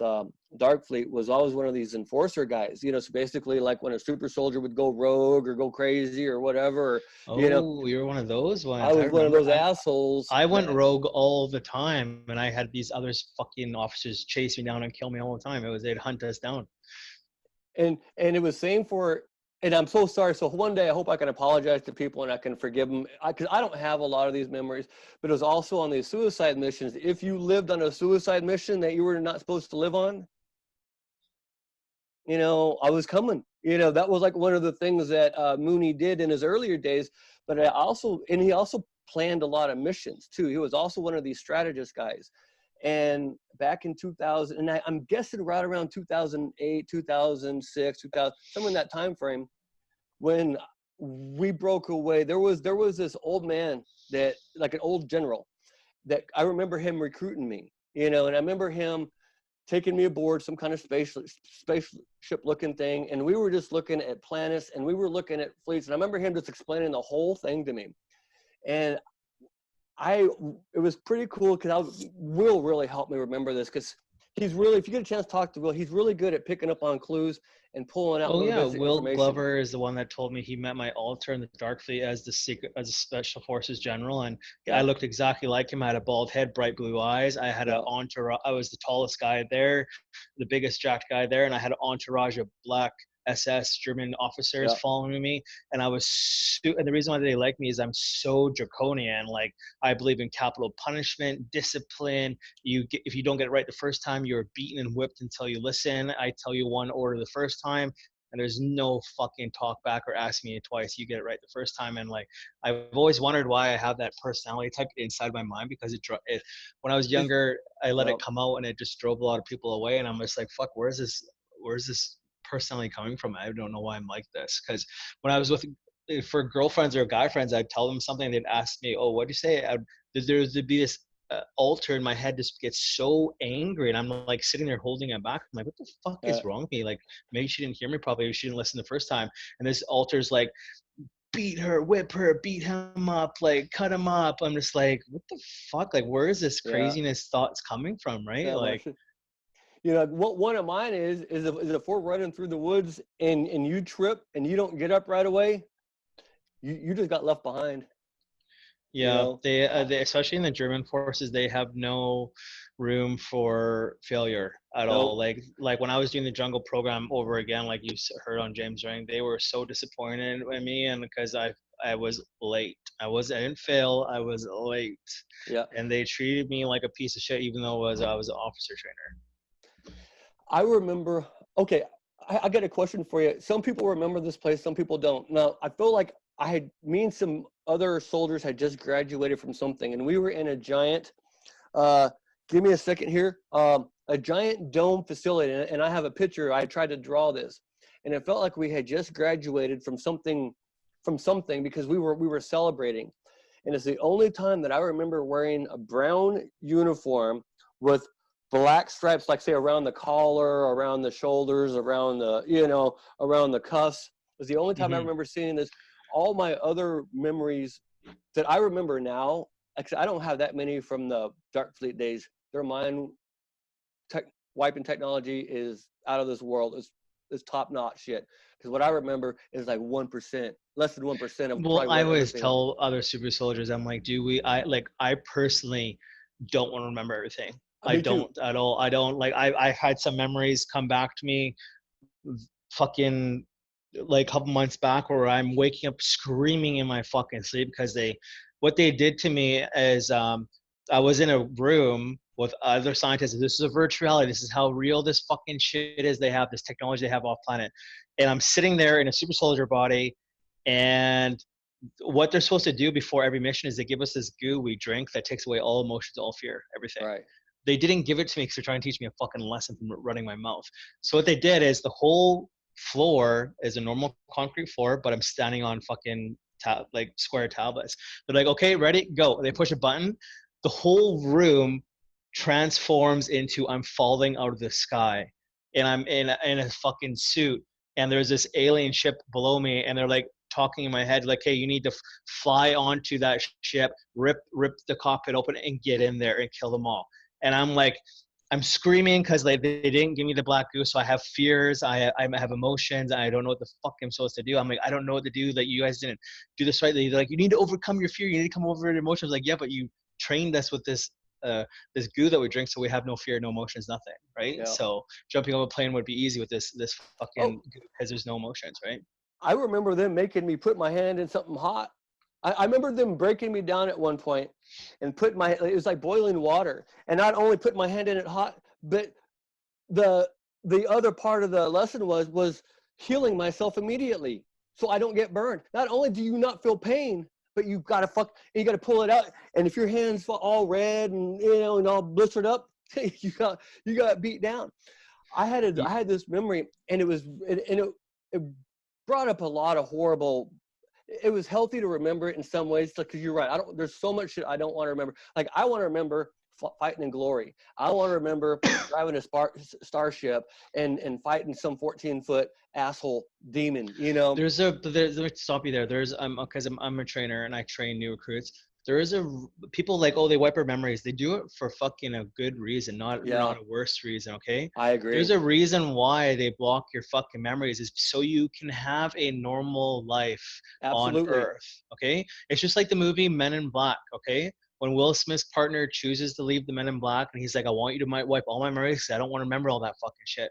B: Dark Fleet was always one of these enforcer guys. You know, so basically like when a super soldier would go rogue or go crazy or whatever, you know,
A: Oh, you're one of those
B: I
A: ones. I
B: was one of
A: remember.
B: those assholes
A: I went
B: that,
A: rogue all the time, and I had these other fucking officers chase me down and kill me all the time. They'd hunt us down.
B: and it was same for, and I'm so sorry. So one day I hope I can apologize to people and I can forgive them because I don't have a lot of these memories. But it was also on these suicide missions. If you lived on a suicide mission that you were not supposed to live on, you know, I was coming. You know, that was like one of the things that Mooney did in his earlier days. But he also planned a lot of missions too. He was also one of these strategist guys. And back in 2000, and I'm guessing right around 2008, 2006, 2000, somewhere in that time frame, when we broke away, there was this old man that, like an old general, that I remember him recruiting me. You know, and I remember him taking me aboard some kind of spaceship looking thing, and we were just looking at planets and we were looking at fleets, and I remember him just explaining the whole thing to me. And it was pretty cool because Will really helped me remember this, because he's really, if you get a chance to talk to Will, he's really good at picking up on clues and pulling out
A: Oh
B: little
A: yeah,
B: bits of
A: Will
B: information.
A: Glover is the one that told me he met my alter in the Dark Fleet as a special forces general, and I
B: Yeah,
A: looked exactly like him. I had a bald head, bright blue eyes. I had an
B: yeah,
A: entourage. I was the tallest guy there, the biggest jacked guy there, and I had an entourage of black SS German officers
B: yeah,
A: following me. And and the reason why they like me is I'm so draconian. Like I believe in capital punishment, discipline. If you don't get it right the first time, you're beaten and whipped until you listen. I tell you one order the first time, and there's no fucking talk back or ask me twice. You get it right the first time. And like I've always wondered why I have that personality type inside my mind, because when I was
B: it's,
A: younger, I let
B: yeah,
A: it come out and it just drove a lot of people away, and I'm just like, fuck, where's this personality coming from? I don't know why I'm like this. Because when I was with for girlfriends or guy friends, I'd tell them something, they'd ask me, oh, what'd you say? There'd be this alter in my head just gets so angry, and I'm like sitting there holding it back. I'm like, what the fuck
B: uh,
A: is wrong with me? Like maybe she didn't hear me properly, she didn't listen the first time. And this alter's like, beat her, whip her, beat him up, like cut him up. I'm just like, what the fuck? Like where is this
B: yeah,
A: craziness thoughts coming from, right?
B: that
A: Like
B: much. You know, what one of mine is if we're running through the woods and you trip and you don't get up right away, you just got left behind. You
A: yeah,
B: know,
A: they especially in the German forces, they have no room for failure at all.
B: no,
A: Like when I was doing the jungle program over again, like you heard on James Ring, they were so disappointed in me, and because I was late. I didn't fail. I was late,
B: yeah.
A: and they treated me like a piece of shit, even though I was an officer trainer.
B: I remember. Okay, I got a question for you. Some people remember this place, some people don't. Now, I feel like me and some other soldiers had just graduated from something, and we were in a giant. Uh, Give me a second here. A giant dome facility, and I have a picture. I tried to draw this, and it felt like we had just graduated from something, because we were celebrating. And it's the only time that I remember wearing a brown uniform with black stripes, like say around the collar, around the shoulders, around the, around the cuffs. It was the only time I
A: Mm-hmm.
B: remember seeing this. all my other memories that I remember now, actually, I don't have that many from the Dark Fleet days. They're mine. Wiping technology is out of this world. It's top notch shit. Because what I remember is like 1%, less than 1% of
A: Well,
B: probably
A: I
B: what
A: always
B: everything else.
A: tell other super soldiers, I'm like, I personally don't want to remember everything. I
B: Me too.
A: don't at all. I don't like, I've had some memories come back to me fucking like a couple months back where I'm waking up screaming in my fucking sleep because what they did to me is, I was in a room with other scientists. This is a virtual reality. This is how real this fucking shit is. They have this technology they have off planet, and I'm sitting there in a super soldier body, and what they're supposed to do before every mission is they give us this goo we drink that takes away all emotions, all fear, everything.
B: Right.
A: They didn't give it to me because they're trying to teach me a fucking lesson from running my mouth. So what they did is the whole floor is a normal concrete floor, but I'm standing on fucking like square tablets. They're like, okay, ready, go. They push a button. The whole room transforms into I'm falling out of the sky, and I'm in a fucking suit, and there's this alien ship below me, and they're like talking in my head like, hey, you need to fly onto that ship, rip the cockpit open and get in there and kill them all. And I'm like, I'm screaming because they didn't give me the black goose, so I have fears, I have emotions, I don't know what the fuck I'm supposed to do. I'm like, I don't know what to do. Like, you guys didn't do this right. They're like, you need to overcome your fear. You need to come over your emotions. Like, yeah, but you trained us with this goo that we drink, so we have no fear, no emotions, nothing, right?
B: Yeah.
A: So jumping off a plane would be easy with this
B: Oh,
A: fucking goo because there's no emotions, right?
B: I remember them making me put my hand in something hot. I remember them breaking me down at one point and put my, it was like boiling water. And not only put my hand in it hot, but the the other part of the lesson was healing myself immediately so I don't get burned. Not only do you not feel pain, but you gotta you gotta pull it out. And if your hands all red and and all blistered up, you got beat down. I had this memory, and it brought up a lot of horrible. It was healthy to remember it in some ways, because you're right. I don't. There's so much shit I don't want to remember. Like, I want to remember fighting in glory. I want to remember driving a starship and fighting some 14-foot asshole demon.
A: Let me stop you there. There's because I'm a trainer and I train new recruits. There is people like, oh, they wipe our memories. They do it for fucking a good reason,
B: Yeah,
A: not a worse reason. Okay,
B: I agree.
A: there's a reason why they block your fucking memories, is so you can have a normal life on
B: Absolutely.
A: Earth. Okay, it's just like the movie Men in Black. Okay, when Will Smith's partner chooses to leave the Men in Black, and he's like, I want you to wipe all my memories because I don't want to remember all that fucking shit.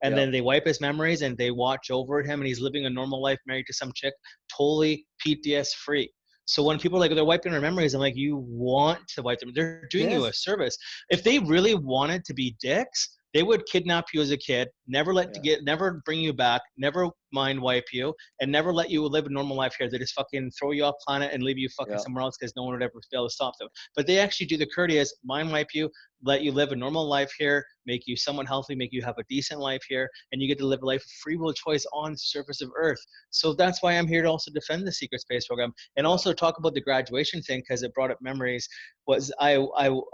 A: And
B: Yeah.
A: then they wipe his memories and they watch over him, and he's living a normal life, married to some chick, totally PTS free. So when people are like, they're wiping their memories, I'm like, you want to wipe them. They're doing you a
B: Yes.
A: service. If they really wanted to be dicks, they would kidnap you as a kid,
B: Yeah.
A: never bring you back, never mind wipe you, and never let you live a normal life here. They just fucking throw you off planet and leave you fucking
B: Yeah.
A: somewhere else because no one would ever be able to stop them. But they actually do the courteous mind wipe you, let you live a normal life here, make you somewhat healthy, make you have a decent life here, and you get to live a life of free will choice on the surface of Earth. So that's why I'm here to also defend the secret space program and
B: Yeah.
A: also talk about the graduation thing, because it brought up memories. Was I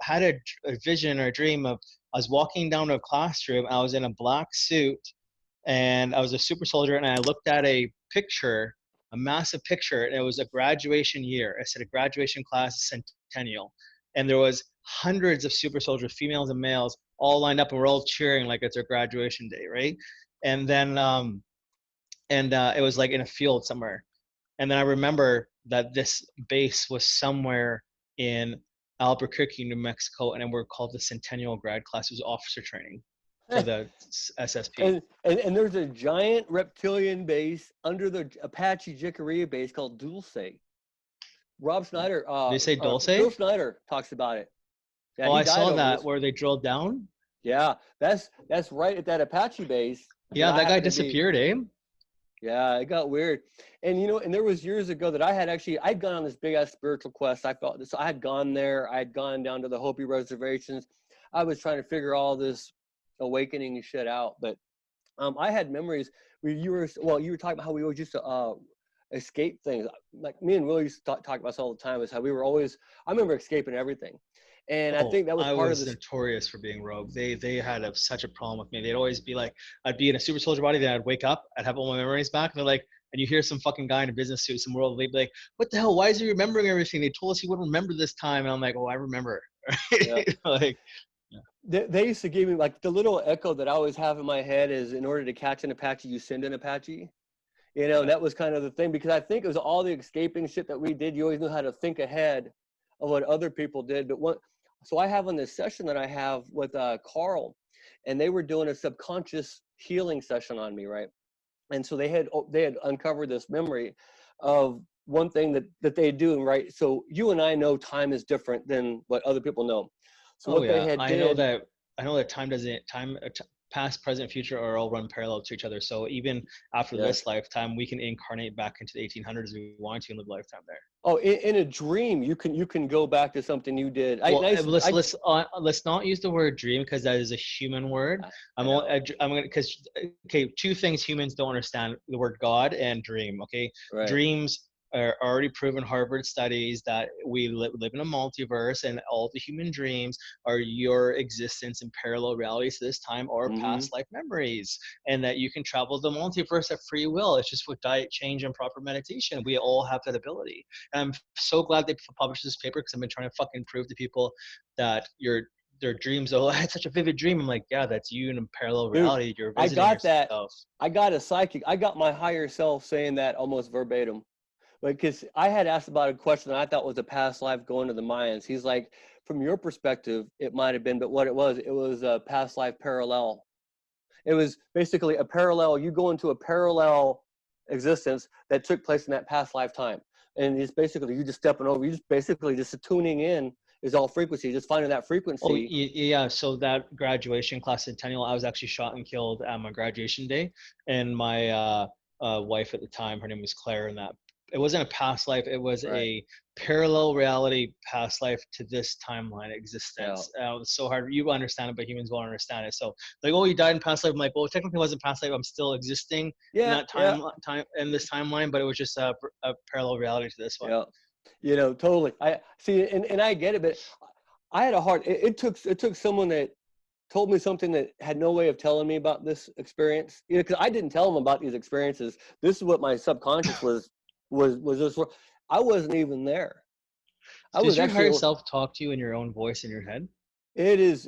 A: had a vision or a dream of, I was walking down to a classroom. I was in a black suit and I was a super soldier, and I looked at a picture, a massive picture, and it was a graduation year. I said a graduation class centennial, and there was hundreds of super soldiers, females and males, all lined up, and we're all cheering like it's our graduation day, right? And then it was like in a field somewhere, and then I remember that this base was somewhere in Albuquerque, New Mexico, and we're called the Centennial grad class. It was officer training for the SSP.
B: And there's a giant reptilian base under the Apache Jicarilla base called Dulce. Rob Schneider,
A: Did you say
B: Phil
A: Dulce?
B: Schneider talks about it. Yeah,
A: Oh,
B: he
A: I
B: died
A: saw
B: over
A: that
B: this.
A: where they drilled down.
B: Yeah, that's right at that Apache base that
A: Yeah,
B: I
A: that guy
B: happen to be.
A: disappeared, eh?
B: Yeah, it got weird. And and there was years ago that I'd gone on this big ass spiritual quest. I felt this. I had gone there. I had gone down to the Hopi reservations. I was trying to figure all this awakening shit out. But I had memories where you were talking about how we always used to escape things. Like me and Will used to talk about this all the time. Is how we were always. I remember escaping everything, and I
A: Oh,
B: think that was
A: I
B: part of
A: was
B: this.
A: notorious for being rogue. They had such a problem with me. They'd always be like, I'd be in a super soldier body, then I'd wake up, I'd have all my memories back, and they're like, and you hear some fucking guy in a business suit, some world leader, like, what the hell? Why is he remembering everything? They told us he wouldn't remember this time. And I'm like, oh, I remember.
B: Yeah.
A: Like, yeah.
B: They used to give me like the little echo that I always have in my head is in order to catch an Apache, you send an Apache. You know,
A: Yeah.
B: that was kind of the thing, because I think it was all the escaping shit that we did. You always knew how to think ahead of what other people did. But so I have on this session that I have with Carl, and they were doing a subconscious healing session on me, right? And so they had uncovered this memory of one thing that they do, right? So you and I know time is different than what other people know. So
A: Oh
B: what they
A: yeah,
B: had
A: I know
B: did,
A: that. I know that past, present, future are all run parallel to each other. So even after
B: yes.
A: this lifetime, we can incarnate back into the 1800s if we want to and live a lifetime there.
B: Oh, in a dream, you can go back to something you did.
A: Well, let's not use the word dream because that is a human word.
B: I know.
A: I'm gonna because okay, two things humans don't understand: the word God and dream. Okay,
B: Right.
A: dreams are already proven Harvard studies that we live in a multiverse, and all the human dreams are your existence in parallel realities to this time or
B: Mm-hmm.
A: past life memories, and that you can travel the multiverse at free will. It's just with diet change and proper meditation. We all have that ability. And I'm so glad they published this paper because I've been trying to fucking prove to people that their dreams. Oh, I had such a vivid dream. I'm like, yeah, that's you in a parallel
B: Dude,
A: reality. You're
B: I
A: visiting
B: got that.
A: yourself.
B: I got a psychic. I got my higher self saying that almost verbatim. Because I had asked about a question that I thought was a past life going to the Mayans. He's like, from your perspective, it might have been, but what it was a past life parallel. It was basically a parallel. You go into a parallel existence that took place in that past lifetime. And it's basically you just stepping over, you just basically just tuning in is all frequency, just finding that
A: Oh
B: frequency.
A: yeah, so that graduation class centennial, I was actually shot and killed at my graduation day, and my wife at the time, her name was Claire, and that it wasn't a past life, it was
B: Right.
A: a parallel reality past life to this timeline
B: Yeah.
A: existence. It's so hard, you understand it, but humans won't understand it. So like, oh, you died in past life. I'm like, well, technically it wasn't past life. I'm still existing in
B: Yeah.
A: that
B: Yeah.
A: time in this timeline, but it was just a parallel reality to this one.
B: Yeah. You know, totally. I see, and I get it, but I had a hard. It took someone that told me something that had no way of telling me about this experience. You know, because I didn't tell them about these experiences. This is what my subconscious was this. I wasn't even there. I
A: So does
B: was
A: your higher
B: actually.
A: self talk to you in your own voice in your head?
B: It is.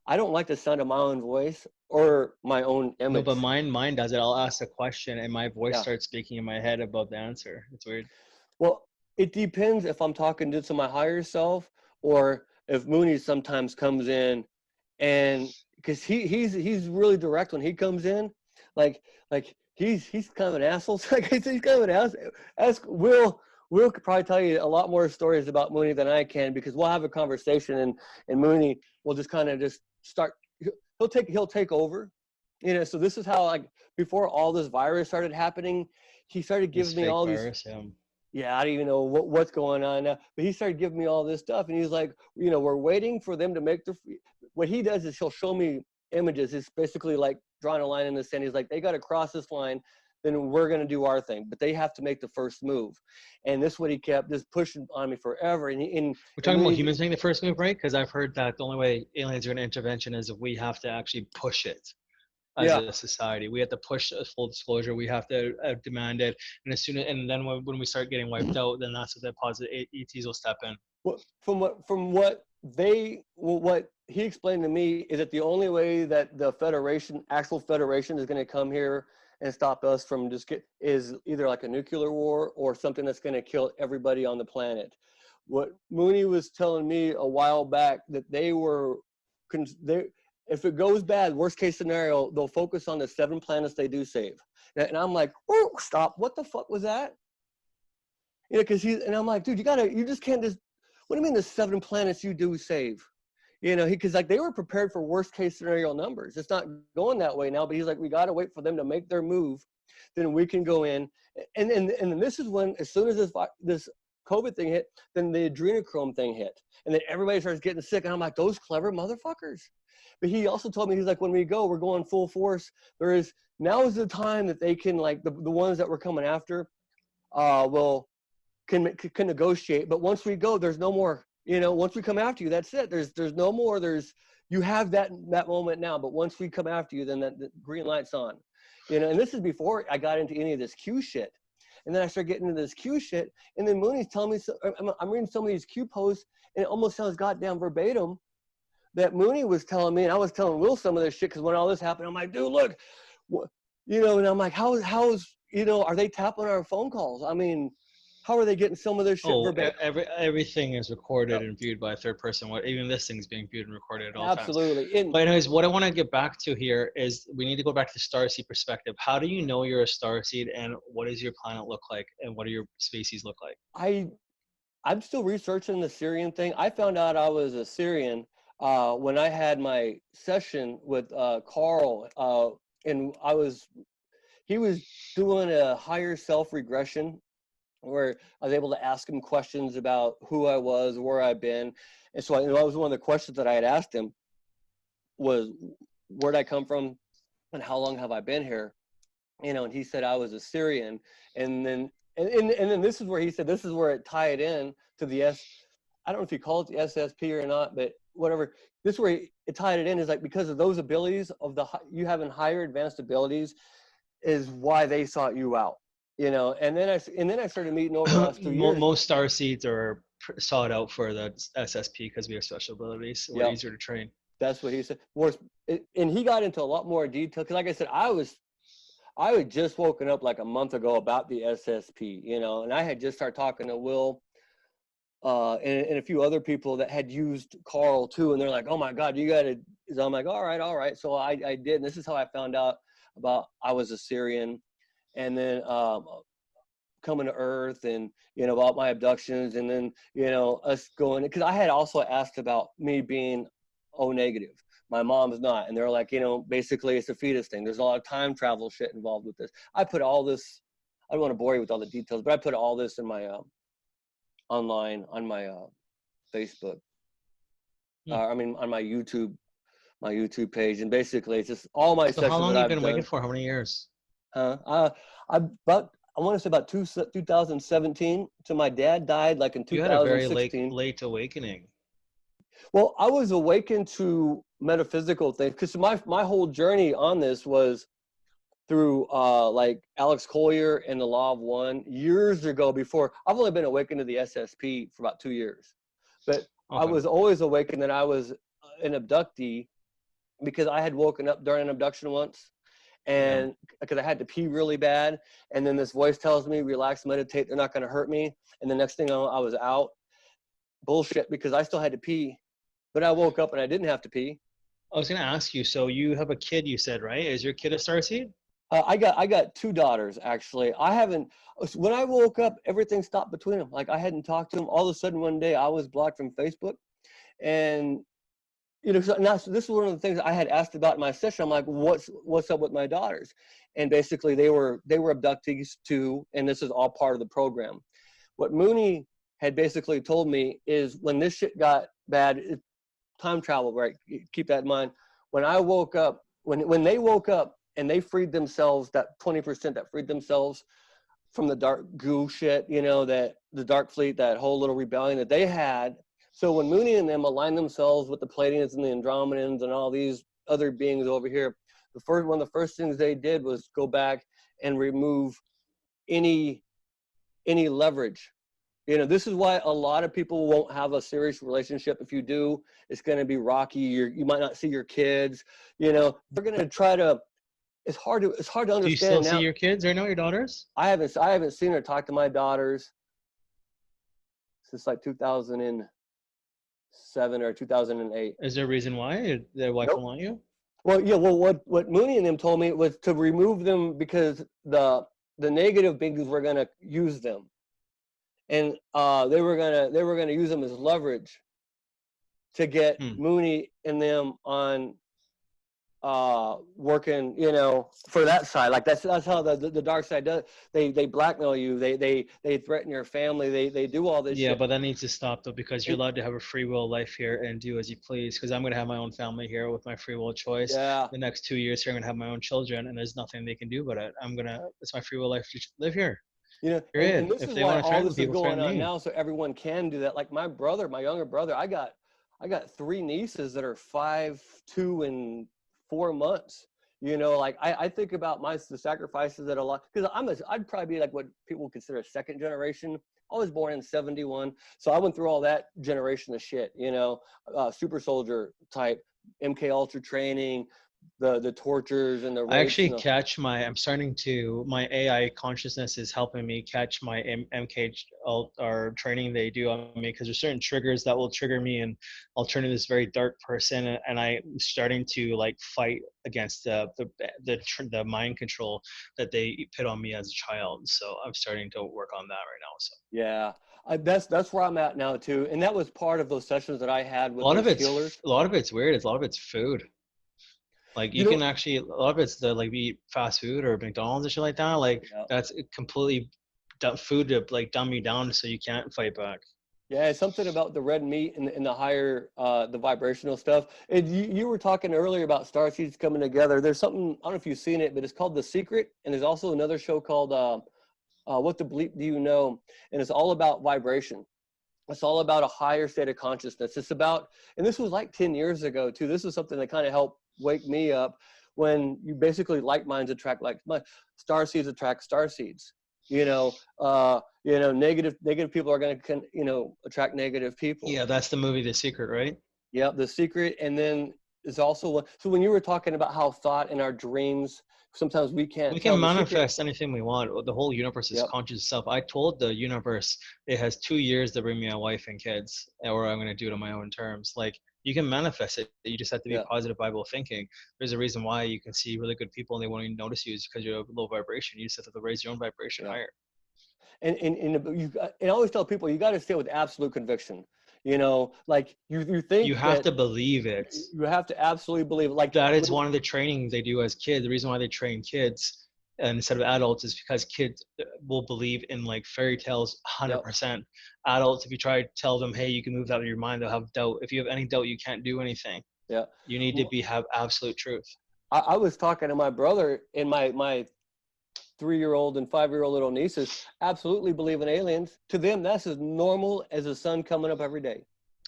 B: I don't like the sound of my own voice or my own
A: No, but
B: image.
A: mine does it. I'll ask a question and my voice
B: Yeah.
A: starts speaking in my head about the answer. It's weird.
B: Well, it depends if I'm talking to my higher self or if Mooney sometimes comes in, and because he's really direct when he comes in, like he's kind of an asshole. Like he's kind of an ass. Ask Will could probably tell you a lot more stories about Mooney than I can, because we'll have a conversation and Mooney will just kind of just start. He'll take over, you know. So this is how, like, before all this virus started happening, he started
A: This
B: giving me
A: fake
B: all these.
A: virus, yeah.
B: Yeah, I don't even know what's going on now. But he started giving me all this stuff, and he's like, you know, we're waiting for them to make the. What he does is he'll show me images. It's basically like drawing a line in the sand. He's like, they got to cross this line, then we're going to do our thing. But they have to make the first move, and this is what he kept just pushing on me forever.
A: We're
B: And
A: talking about
B: when
A: humans making the first move, right? Because I've heard that the only way aliens are going to intervention is if we have to actually push it as
B: yeah,
A: a society. We have to push a full disclosure. We have to demand it, and and then when we start getting wiped out, then that's what the positive ETs will step in.
B: what he explained to me is that the only way that the actual federation is going to come here and stop us from is either like a nuclear war or something that's going to kill everybody on the planet. What Mooney was telling me a while back, that if it goes bad, worst case scenario, they'll focus on the 7 planets they do save. And I'm like, oh, stop! What the fuck was that? You know, and I'm like, dude, you just can't just. What do you mean the 7 planets you do save? You know, because like they were prepared for worst case scenario numbers. It's not going that way now, but he's like, we got to wait for them to make their move, then we can go in. And this is when, as soon as this COVID thing hit, then the adrenochrome thing hit, and then everybody starts getting sick. And I'm like, those clever motherfuckers. But he also told me, he's like, when we go, we're going full force. Now is the time that they can, like, the ones that we're coming after, will can negotiate. But once we go, there's no more. You know, once we come after you, that's it. There's no more. You have that moment now. But once we come after you, then the green light's on. You know, and this is before I got into any of this Q shit. And then I start getting into this Q shit. And then Mooney's telling me, I'm reading some of these Q posts, and it almost sounds goddamn verbatim that Mooney was telling me, and I was telling Will some of this shit, because when all this happened, I'm like, dude, look, and I'm like, how's, are they tapping our phone calls? I mean, how are they getting some of this shit verbatim?
A: Everything is recorded and viewed by a third person. Even this thing's being viewed and recorded at all times.
B: Absolutely.
A: But anyways, what I want to get back to here is we need to go back to the starseed perspective. How do you know you're a starseed, and what does your planet look like, and what do your species look like?
B: I'm still researching the Sirian thing. I found out I was a Sirian when I had my session with Carl, and he was doing a higher self regression, where I was able to ask him questions about who I was, where I've been. And so that was one of the questions that I had asked him was, where'd I come from and how long have I been here? And he said I was a Sirian. And then this is where he said, this is where it tied in to I don't know if you call it the SSP or not, but whatever. This is where it tied it in, is like, because of those abilities you having higher advanced abilities is why they sought you out. And then I started meeting over the last 2 years.
A: Most starseeds are sought out for the SSP because we have special abilities. So we're easier to train.
B: That's what he said. And he got into a lot more detail, because like I said, I had just woken up like a month ago about the SSP, and I had just started talking to Will and a few other people that had used Carl too, and they're like, oh my God, you got to. So I'm like, all right. So I did, and this is how I found out about I was a Sirian. And then coming to Earth, and about my abductions, and then us going, because I had also asked about me being O negative. My mom's not, and they're like, basically it's a fetus thing. There's a lot of time travel shit involved with this. I put all this. I don't want to bore you with all the details, but I put all this in my online on my Facebook. On my YouTube page, and basically it's just all my sessions.
A: How long
B: have
A: you been awakened for? How many years?
B: I want to say about 2017. So my dad died like in 2016.
A: You had a very late awakening.
B: Well, I was awakened to metaphysical things, because my whole journey on this was through like Alex Collier and the Law of One years ago. Before, I've only been awakened to the SSP for about 2 years, but I was always awakened that I was an abductee, because I had woken up during an abduction once. And because I had to pee really bad, and then this voice tells me, relax, meditate, they're not going to hurt me. And the next thing I know, I was out. Bullshit, because I still had to pee, but I woke up and I didn't have to pee.
A: I was going to ask you, so you have a kid, you said, right? Is your kid a starseed?
B: I got 2 daughters, actually. When I woke up, everything stopped between them. Like, I hadn't talked to them. All of a sudden one day I was blocked from Facebook, and so now, so this is one of the things I had asked about in my session. I'm like, what's up with my daughters? And basically they were abductees too, and this is all part of the program. What Mooney had basically told me is, when this shit got bad, time travel, right? Keep that in mind. When I woke up, when they woke up and they freed themselves, that 20% that freed themselves from the dark goo shit, that the Dark Fleet, that whole little rebellion that they had. So when Mooney and them aligned themselves with the Pleiadians and the Andromedans and all these other beings over here, one of the first things they did was go back and remove any leverage. This is why a lot of people won't have a serious relationship. If you do, it's going to be rocky. You might not see your kids. They're going to try to. It's hard to understand.
A: Do you still see your kids or your daughters?
B: I haven't seen or talked to my daughters since like 2007 or 2008.
A: Is there a reason why their wife don't want you?
B: Well, yeah. Well, what Mooney and them told me was to remove them, because the negative beings were going to use them, and they were gonna use them as leverage to get Mooney and them on working, for that side. Like that's how the dark side does. They blackmail you. They threaten your family. They do all this shit.
A: Yeah, but that needs to stop though, because you're allowed to have a free will life here and do as you please. Because I'm gonna have my own family here with my free will choice.
B: Yeah.
A: The next 2 years here, I'm gonna have my own children, and there's nothing they can do about it. It's my free will life to live here.
B: And this is why all this is going on now, so everyone can do that. Like my younger brother, I got 3 nieces that are 5, 2, and 4 months. You know, like I think about the sacrifices that a lot, because I'd probably be like what people consider a second generation. I was born in 71, so I went through all that generation of shit, you know, super soldier type, MK Ultra training, the tortures and the
A: I
B: rapes
A: actually
B: and the,
A: catch my AI consciousness is helping me catch my MK or training they do on me, because there's certain triggers that will trigger me and I'll turn into this very dark person, and I'm starting to like fight against the mind control that they put on me as a child. So I'm starting to work on that right now. So
B: yeah, that's where I'm at now too. And that was part of those sessions that I had with those healers.
A: a lot of it's weird. A lot of it's food. Like
B: You
A: you can
B: know,
A: actually, a lot of it's the like we eat fast food or McDonald's and shit like that. Like
B: yeah.
A: that's completely food to like dumb you down so you can't fight back.
B: Yeah, it's something about the red meat and the higher, the vibrational stuff. And you were talking earlier about star seeds coming together. There's something, I don't know if you've seen it, but it's called The Secret. And there's also another show called What the Bleep Do You Know? And it's all about vibration. It's all about a higher state of consciousness. It's about, and this was like 10 years ago too. This was something that kind of helped wake me up, when you basically like minds attract like minds. Star seeds attract star seeds. Negative people are going to, attract negative people.
A: Yeah, that's the movie The Secret, right?
B: Yeah, The Secret. And then there's also, so when you were talking about how thought in our dreams, sometimes we can't
A: We
B: tell
A: can
B: the secret.
A: manifest anything we want. The whole universe is
B: Yep.
A: conscious self. I told the universe it has 2 years to bring me a wife and kids, or I'm going to do it on my own terms. Like you can manifest it. You just have to be
B: Yeah.
A: positive Bible thinking. There's a reason why you can see really good people and they won't even notice you, is because you're low vibration. You just have to raise your own vibration
B: Yeah.
A: higher.
B: And I always tell people, you got to stay with absolute conviction. Like you
A: You
B: think
A: have
B: that
A: to believe it.
B: you have to absolutely believe it. Like
A: That is one of the training they do as kids. The reason why they train kids instead of adults is because kids will believe in like fairy tales
B: Yep.
A: 100%. Adults, if you try to tell them, hey, you can move that out of your mind, they'll have doubt. If you have any doubt, you can't do anything.
B: Yeah.
A: You need to have absolute truth.
B: I was talking to my brother, and my 3-year-old and 5-year-old little nieces absolutely believe in aliens. To them, that's as normal as the sun coming up every day.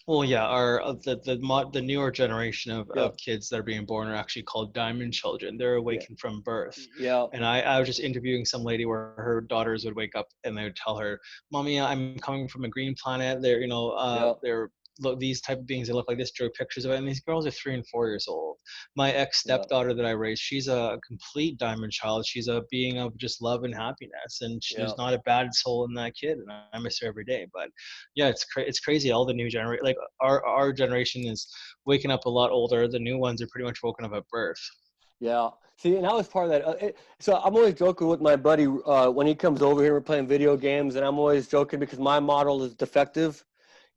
A: Well, yeah, our the newer generation
B: Yeah.
A: of kids that are being born are actually called diamond children. They're
B: Yeah.
A: awakened from birth.
B: Yeah.
A: And I was just interviewing some lady where her daughters would wake up and they would tell her, "Mommy, I'm coming from a green planet.
B: Yeah.
A: They're look these type of beings. They look like this." Drew pictures of it, and these girls are 3 and 4 years old. My ex
B: Yeah.
A: stepdaughter that I raised, she's a complete diamond child. She's a being of just love and happiness, and
B: Yeah.
A: there's not a bad soul in that kid. And I miss her every day. But yeah, it's crazy. All the new generation, like our generation is waking up a lot older. The new ones are pretty much woken up at birth.
B: Yeah. See, and I was part of that. So I'm always joking with my buddy when he comes over here. We're playing video games, and I'm always joking because my model is defective.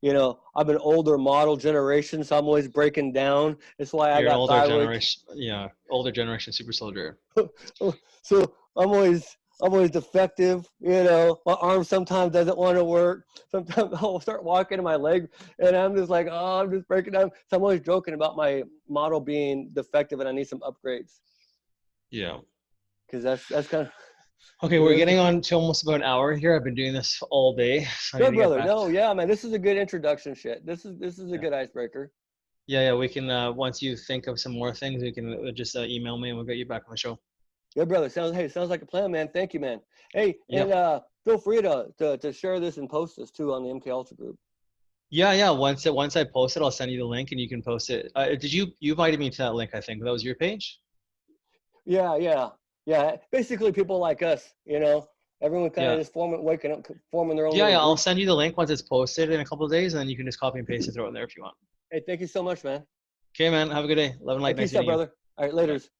B: I'm an older model generation, so I'm always breaking down. That's why I
A: You're an
B: got
A: older
B: thyroid.
A: generation, yeah, older generation super soldier.
B: So I'm always defective. My arm sometimes doesn't want to work. Sometimes I'll start walking and my leg, and I'm just like, oh, I'm just breaking down. So I'm always joking about my model being defective and I need some upgrades.
A: Yeah.
B: Because that's kind of,
A: Okay, we're getting on to almost about an hour here. I've been doing this all day, so I need
B: good
A: to get
B: brother.
A: back.
B: No, yeah, man, this is a good introduction shit. This is a
A: Yeah,
B: good icebreaker.
A: yeah. We can once you think of some more things, we can just email me and we'll get you back on the show.
B: Good brother. Sounds like a plan, man. Thank you, man. Hey,
A: Yeah.
B: and feel free to share this and post this too on the MK Ultra group.
A: Yeah. Once I post it, I'll send you the link and you can post it. Did you invited me to that link? I think that was your page.
B: Yeah. Basically, people like us, everyone kind of
A: Yeah.
B: just waking up, forming their own
A: Yeah.
B: little
A: I'll
B: group.
A: send you the link once it's posted in a couple of days, and then you can just copy and paste it, throw it in there if you want.
B: Hey, thank you so much, man.
A: Okay, man. Have a good day. Love and
B: Hey,
A: light. Nice
B: peace out,
A: meeting you.
B: brother. All right,
A: Bye.
B: laters.